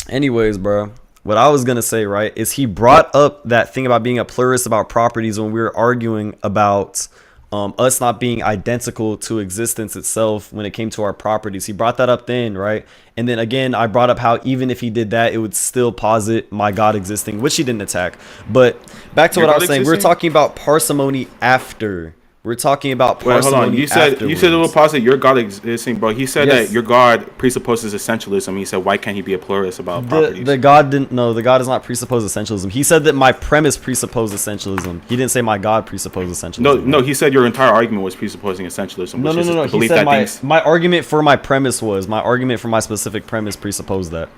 anyways, bro, what I was gonna say, right, is he brought up that thing about being a pluralist about properties when we were arguing about us not being identical to existence itself when it came to our properties. He brought that up then, right? And then again, I brought up how even if he did that, it would still posit my God existing, which he didn't attack. But back to what I was saying, we were talking about parsimony after We're talking about Wait, hold on. parsimony You said it afterwards. will posit your God existing, bro. He said Yes. that your God presupposes essentialism. He said, why can't he be a pluralist about properties? The God didn't. No, the God does not presuppose essentialism. He said that my premise presupposed essentialism. He didn't say my God presupposed essentialism. No, he said your entire argument was presupposing essentialism. No, which no, is no, no. the He belief said that my things. my argument for my premise was my argument for my specific premise presupposed that.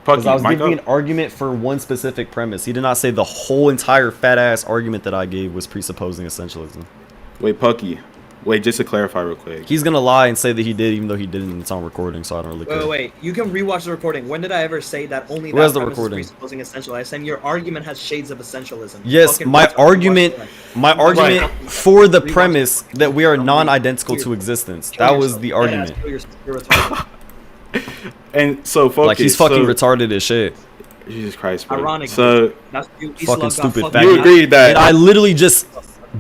Fuck Because you, I was mic giving an up. argument for one specific premise. He did not say the whole entire fat ass argument that I gave was presupposing essentialism. Wait, Pucky. Wait, just to clarify real quick. He's gonna lie and say that he did, even though he didn't. And it's on recording, so I don't really care. Wait. You can rewatch the recording. When did I ever say that only Where's that the premise recording? is presupposing essential? I said your argument has shades of essentialism. Yes, Fucking my retard. argument, my argument Right. for the premise that we are non-identical to existence. Kill That was yourself. the Dead argument. ass, kill yourself. You're retarded. And so, focus. Like he's fucking so, retarded as shit. Jesus Christ, bro. Ironic. So, That's you. Fucking stupid you faggot. agree that. And I literally just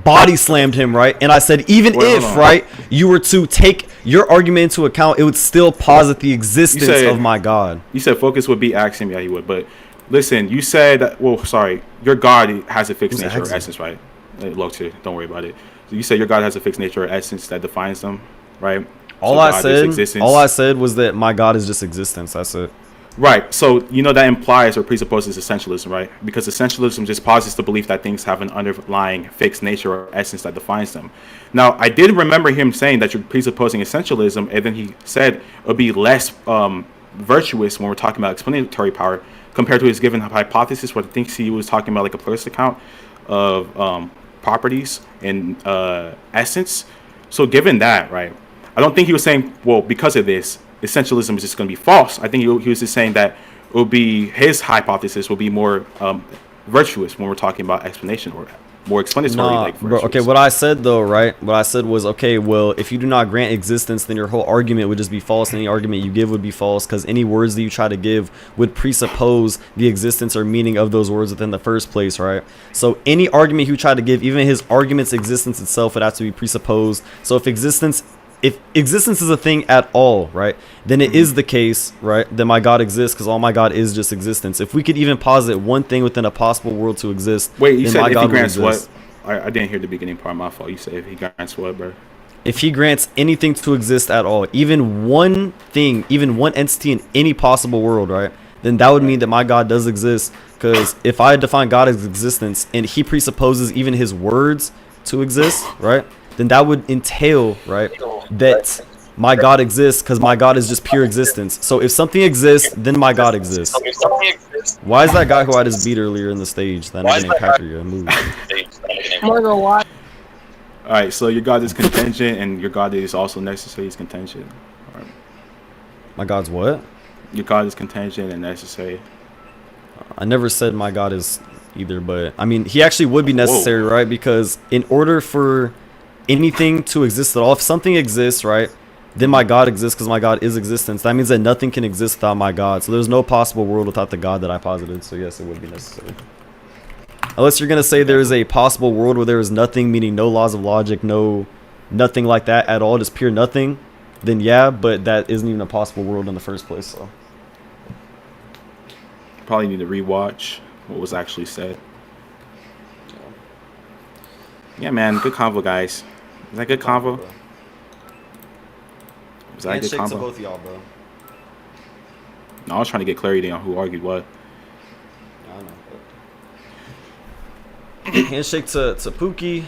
body slammed him, right? And I said, even Wait, if, hold on. right, you were to take your argument into account, it would still posit the existence said- of my God. You said Focus would be Axiom. Yeah, he would. But listen, you said that. Well, sorry. Your God has a fixed Who's nature or Axiom? essence, right? Look, here, don't worry about it. So you said your God has a fixed nature or essence that defines them, right? All So I God is said, existence. all I said was that my God is just existence. That's it. Right. So you know that implies or presupposes essentialism, right? Because essentialism just posits the belief that things have an underlying fixed nature or essence that defines them. Now, I did remember him saying that you're presupposing essentialism, and then he said it would be less virtuous when we're talking about explanatory power compared to his given hypothesis, where I think he was talking about like a pluralist account of properties and essence. So given that, right, I don't think he was saying, well, because of this, essentialism is just going to be false. I think he was just saying that it will be his hypothesis will be more virtuous when we're talking about explanation or more explanatory. Nah, like bro, virtuous. okay, what I said though, right? What I said was, okay, well, if you do not grant existence, then your whole argument would just be false, and any argument you give would be false, because any words that you try to give would presuppose the existence or meaning of those words within the first place, right? So any argument you try to give, even his argument's existence itself, would have to be presupposed. So if existence is a thing at all, right, then it is the case, right, that my God exists, because all my God is just existence. If we could even posit one thing within a possible world to exist, Wait, you then said my if God he would grants exist. what? I didn't hear the beginning part. My fault. You said if he grants what, bro? If he grants anything to exist at all, even one thing, even one entity in any possible world, right, then that would mean that my God does exist. Because if I define God as existence and he presupposes even his words to exist, right, then that would entail, right, that my God exists, because my God is just pure existence. So if something exists, then my God exists. Why is that guy who I just beat earlier in the stage, that nigga named Patrick, moved? All right. So your God is contingent, and your God is also necessary. Is contingent. All right. My God's what? Your God is contingent and necessary. I never said my God is either, but I mean, he actually would be necessary, right? Because in order for anything to exist at all, if something exists, right, then my God exists, because my God is existence. That means that nothing can exist without my God. So there's no possible world without the God that I posited. So yes, it would be necessary. Unless you're gonna say there is a possible world where there is nothing, meaning no laws of logic, nothing like that at all, just pure nothing, then yeah, but that isn't even a possible world in the first place. So Probably need to rewatch what was actually said. Yeah, man. Good convo, guys. Is that good convo? Was that a good handshake to convo? both of y'all, bro. No, I was trying to get clarity on who argued what. I know. Handshake to Pucci.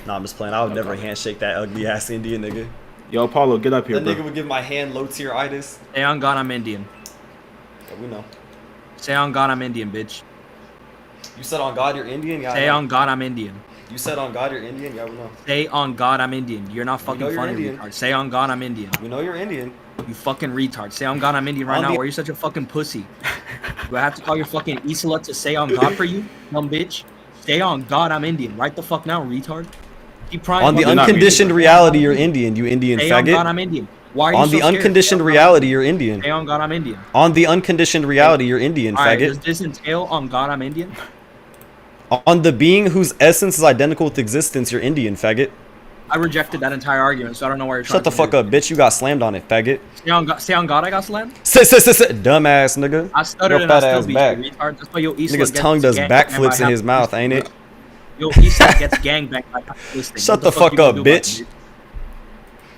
Nah, I'm just playing. I would never handshake that ugly ass Indian nigga. Yo, Paulo, get up here, That bro. nigga would give my hand low tier itis. Say on God, I'm Indian. Yeah, we know. Say on God, I'm Indian, bitch. You said on God you're Indian? Yeah, I Say know. on God, I'm Indian. You said on God you're Indian? Yeah, we know. Say on God, I'm Indian. You're not fucking know you're funny, Indian. retard. Say on God, I'm Indian. We know you're Indian. You fucking retard. Say on God, I'm Indian right On now. the- Why are you such a fucking pussy? Do I have to call your fucking Isla to say on God for you, dumb bitch? Say on God, I'm Indian. Right the fuck now, retard. Keep prying. On the You're not unconditioned Indian. reality you're Indian, you Indian Say on God, faggot. I'm Indian. Why are you On so the scared? unconditioned Say on God, reality you're Indian. Say on God, I'm Indian. On the unconditioned reality you're Indian, Alright, faggot. does this entail on God, I'm Indian? On the being whose essence is identical with existence, you're Indian, faggot. I rejected that entire argument, so I don't know why you're trying Shut the to fuck do. up, bitch. You got slammed on it, faggot. Say on God, I got slammed? Sit, dumbass nigga. I stuttered Your and I fat still ass beat back. you, retard. That's why your Isla Nigga's gets tongue does ganked and I backflips in have his to- mouth, ain't it? Yo, he said gets gangbanged by listening. Shut What the fuck you gonna up, do about bitch. it,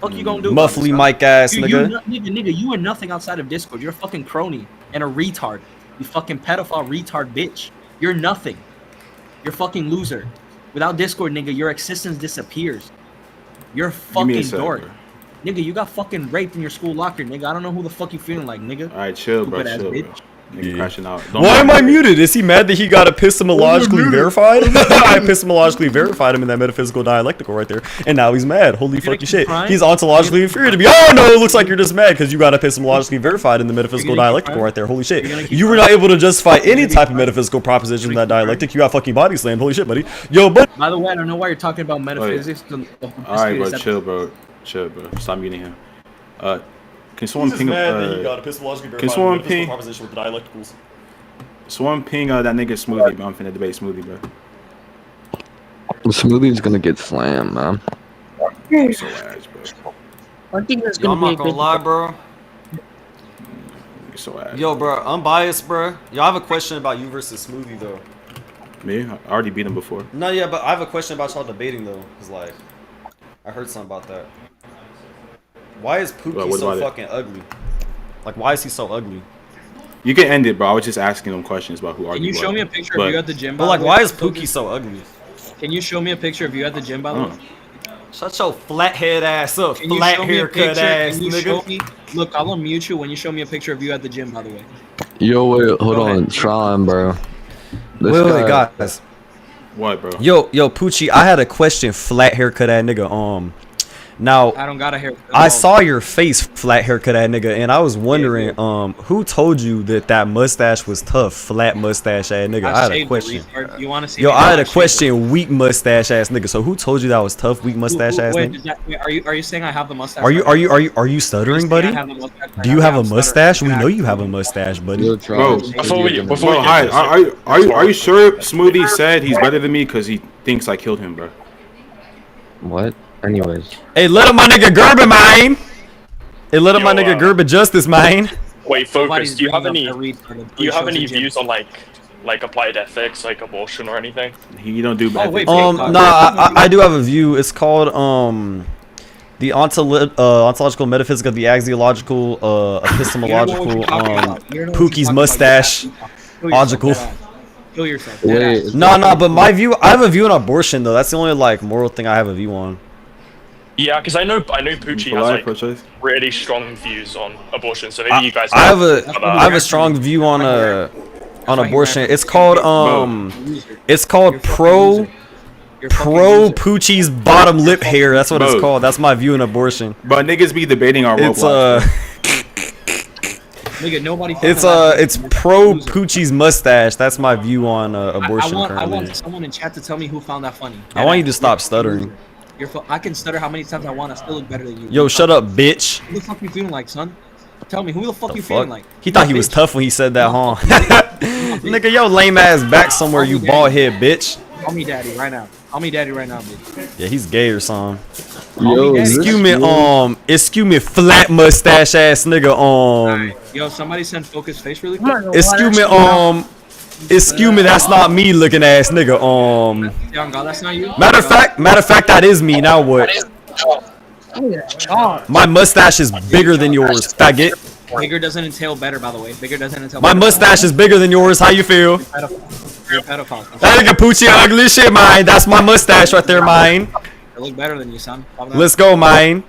Fuck you gonna do? about it, Muffly son? mic ass You, nigga. nigga, you are nothing outside of Discord. You're a fucking crony and a retard. You fucking pedophile retard bitch. You're nothing. You're a fucking loser. Without Discord, nigga, your existence disappears. You're a Give me a fucking sec, dork. bro. Nigga, you got fucking raped in your school locker, nigga. I don't know who the fuck you feeling like, nigga. All right, chill, bro. Stupid ass Chill, bro. bitch. Nigga crashing out. Why am I muted? Is he mad that he got epistemologically verified? I epistemologically verified him in that metaphysical dialectical right there, and now he's mad. Holy gonna fucking keep shit! crying? He's ontologically inferior to me. Oh no! It looks like you're just mad because you got epistemologically verified in the metaphysical gonna keep dialectical crying? right there. Holy shit! You're gonna keep You were not able to justify any type of metaphysical proposition in that dialectic. You got fucking body slammed. Holy shit, buddy. Yo, but By the way, I don't know why you're talking about metaphysics. All right, bro. Chill, bro. Chill, bro. Stop muting him. Can someone ping? Can someone ping? proposition with the dialecticals. Someone ping that nigga Smoothie, bro. I'm finna debate Smoothie, bro. Smoothie's gonna get slammed, man. I'm so ass, bro. I think that's Yo, gonna I'm be a not gonna good. lie, bro. You're so ass. Yo, bro, unbiased, bro. Yo, I have a question about you versus Smoothie, though. Me? I already beat him before. No, yeah, but I have a question about y'all debating, though. Cause like, I heard something about that. Why is Pucci what so about it? fucking ugly? Like, why is he so ugly? You can end it, bro. I was just asking them questions about who Can argued you show what. me a picture But- of you at the gym? But by like, the way? why is Pucci so ugly? Can you show me a picture of you at the gym, by the way? Shut your flathead ass up, Can you flat show me a haircut picture? ass Can you show nigga. me? Look, I'll unmute you when you show me a picture of you at the gym, by the way. Yo, wait, hold Go on, ahead. trying, bro. This Wait, guy- guys. What, bro? Yo, Pucci, I had a question, flat haircut ass nigga. Now, I don't got a haircut. I saw your face, flat haircut ass nigga, and I was wondering, who told you that mustache was tough, flat mustache ass nigga? I had a shaved it, question. retard. You want to see? Yo, me I had now? a question, weak mustache ass nigga. So who told you that was tough, weak mustache ass Wait, nigga? wait, are you saying I have the mustache? Are you stuttering, buddy? I have the mustache right Do you now? have Yeah, a I'm stuttering. mustache? We know you Exactly. have a mustache, buddy. Yo, Bro, trying. Before we Bro, get hi. this, Are you sure Smoothie said he's better than me because he thinks I killed him, bro? What? Anyways. Hey, let up my nigga Gerber, mine. Hey, let up my nigga Gerber Justice, mine. Wait, Focus. Nobody's Do you have bringing any? up the retard. Do you have Shows any the gym. views on like applied ethics, like abortion or anything? He don't do bad. Oh, wait, things. I do have a view. It's called the ontological metaphysics of the axiological epistemological Pookie's mustache logical. Kill yourself. Wait, No, but my view, I have a view on abortion though. That's the only like moral thing I have a view on. Yeah, because I know Pucci has like pro-choice? really strong views on abortion. So maybe you guys. I have can- I have a strong view on abortion. It's called pro Poochie's bottom lip hair. That's what it's Bro. called. That's my view on abortion. But niggas be debating on It's Roblox. Nigga, nobody. it's pro Poochie's mustache. That's my view on abortion I currently. want someone in chat to tell me who found that funny. I want you to stop stuttering. I can stutter how many times I want. I still look better than you. Yo, shut up, bitch. Who the fuck you feeling like, son? Tell me, who the fuck The you feeling fuck? like? He thought he was Bitch. tough when he said that, huh? Nigga, yo lame ass back somewhere, you bald head bitch. Call me daddy right now. Call me daddy right now, bitch. Yeah, he's gay or something. yo, Excuse Excuse me, flat mustache ass nigga, Yo, somebody send Focus face really quick. excuse me, that's not me looking ass nigga, Young God, that's not you. matter of fact, that is me, now what? My mustache is bigger than yours, faggot. Bigger doesn't entail better, by the way. Bigger doesn't entail My better. mustache is bigger than yours, how you feel? You're a pedophile. That nigga Pucci ugly shit, mine. That's my mustache right there, mine. I look better than you, son. Let's go, mine.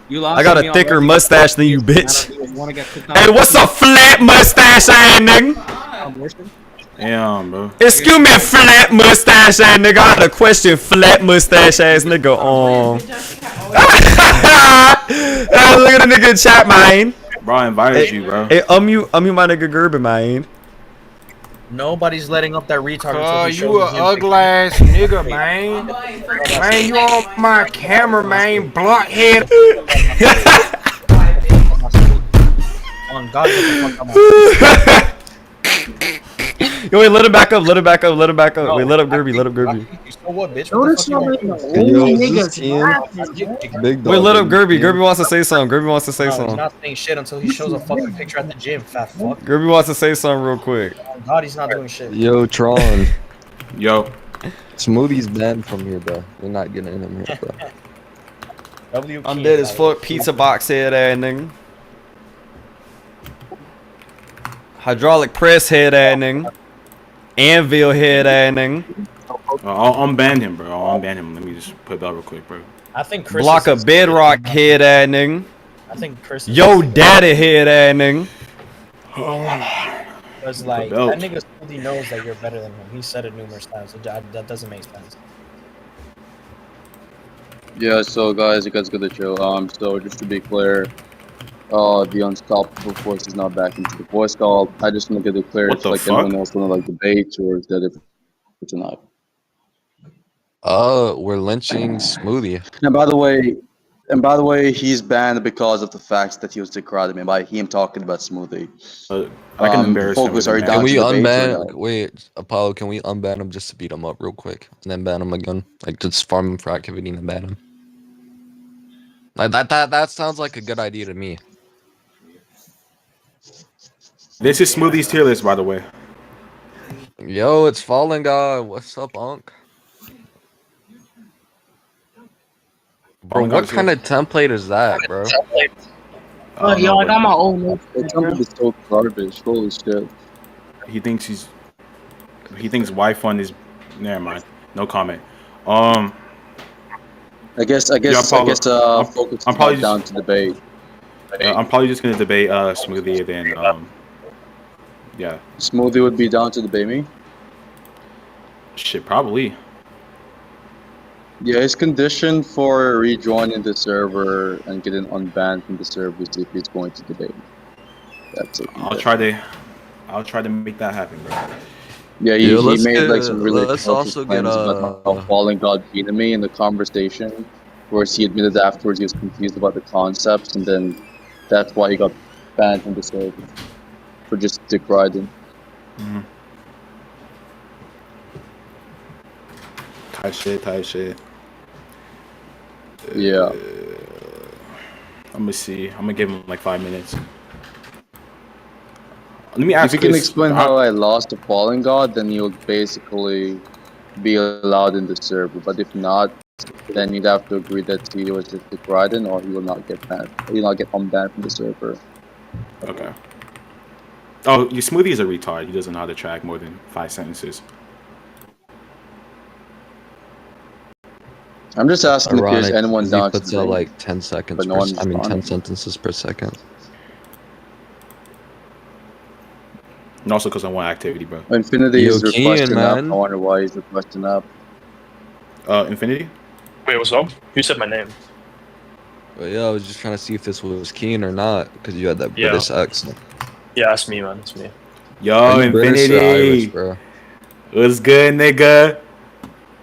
You lost I got to me a thicker already. mustache than you, bitch. You wanna get cooked on Hey, what's a flat mustache ass nigga? abortion? Damn, bro. Excuse me, flat mustache ass nigga. I had a question, flat mustache ass nigga. Look at the nigga in chat, man. Bro, I invited you, bro. Hey, unmute my nigga Gerber, man. Nobody's letting up that retard. Oh, you a ugly ass nigga, man. Man, you on my camera, man. Blockhead. On God, get the fuck out. Yo, wait, let him back up. Wait, let up Gerby. So what, bitch? Notice how many old niggas Big dog. Wait, let up Gerby. Gerby wants to say something. He's not saying shit until he shows a fucking picture at the gym, fat fuck. Gerby wants to say something real quick. On God, he's not doing shit. Yo, Tron. Yo. Smoothie's banned from here, bro. We're not getting him here, bro. I'm dead as fuck. Pizza box head ass nigga. Hydraulic press head ass nigga. Anvil head ass nigga. I'll unban him, bro. I'll unban him. Let me just put that real quick, bro. I think Chris Block a bedrock head ass nigga. I think Chris. Yo daddy head ass nigga. Because like that nigga Smoothie knows that you're better than him. He said it numerous times. So that doesn't make sense. Yeah, so guys, you guys gotta chill. So just to be clear, the unstoppable force is not back into the voice call. I just want to get it clear. What It's the like fuck? anyone else want to like debate, or is that it for tonight? We're lynching Smoothie. And by the way, he's banned because of the fact that he was decried by him talking about Smoothie. I can embarrass him. Focus, with are it, you man. down Can we to debate or unban? no? Wait, Apollo, can we unban him just to beat him up real quick, and then ban him again? Like just farm him for activity and then ban him. Like that sounds like a good idea to me. This is Smoothie's tier list, by the way. Yo, it's Fallen God. What's up, Unc? Bro, Fallen God what is kind here. of template is that, bro? Yo, I got my own notes. The template is so garbage. Holy shit. He thinks Y-Fun is. Never mind. No comment. I guess Apollo, Focus I'm is probably not down to debate. I'm probably just gonna debate Smoothie and then yeah. Smoothie would be down to debate me. Shit, probably. Yeah, his condition for rejoining the server and getting unbanned from the server is if he's going to debate me. That's it. I'll try to make that happen, bro. Yeah, Yo, he let's made like get- some really let's atrocious also get, claims about how Fallen God beat me in the conversation, whereas he admitted afterwards he was confused about the concepts, and then that's why he got banned from the server for just dick riding. Mm-hmm. Tight shit. Yeah. I'm gonna see. I'm gonna give him like 5 minutes. Let me ask If you can Chris, explain how I lost to Fallen God, then you'll basically be allowed in the server. But if not, then you'd have to agree that he was just dick riding, or he will not get banned. He will not get unbanned from the server. Okay. Oh, your Smoothie is a retard. He doesn't know how to track more than 5 sentences. I'm just asking if there's Ironic, anyone 'cause down he to puts out debate. like 10 seconds But no per, one's I mean 10 responding. sentences per second. And also because I want activity, bro. Infinity Yo, is Kian, requesting up. man. I wonder why he's requesting up. Infinity? Wait, what's up? Who said my name? But yeah, I was just trying to see if this was Keen or not, because you had that Yeah. British accent. Yeah, it's me, man. It's me. Yo, Are you British or Irish, Infinity. bro? What's good, nigga?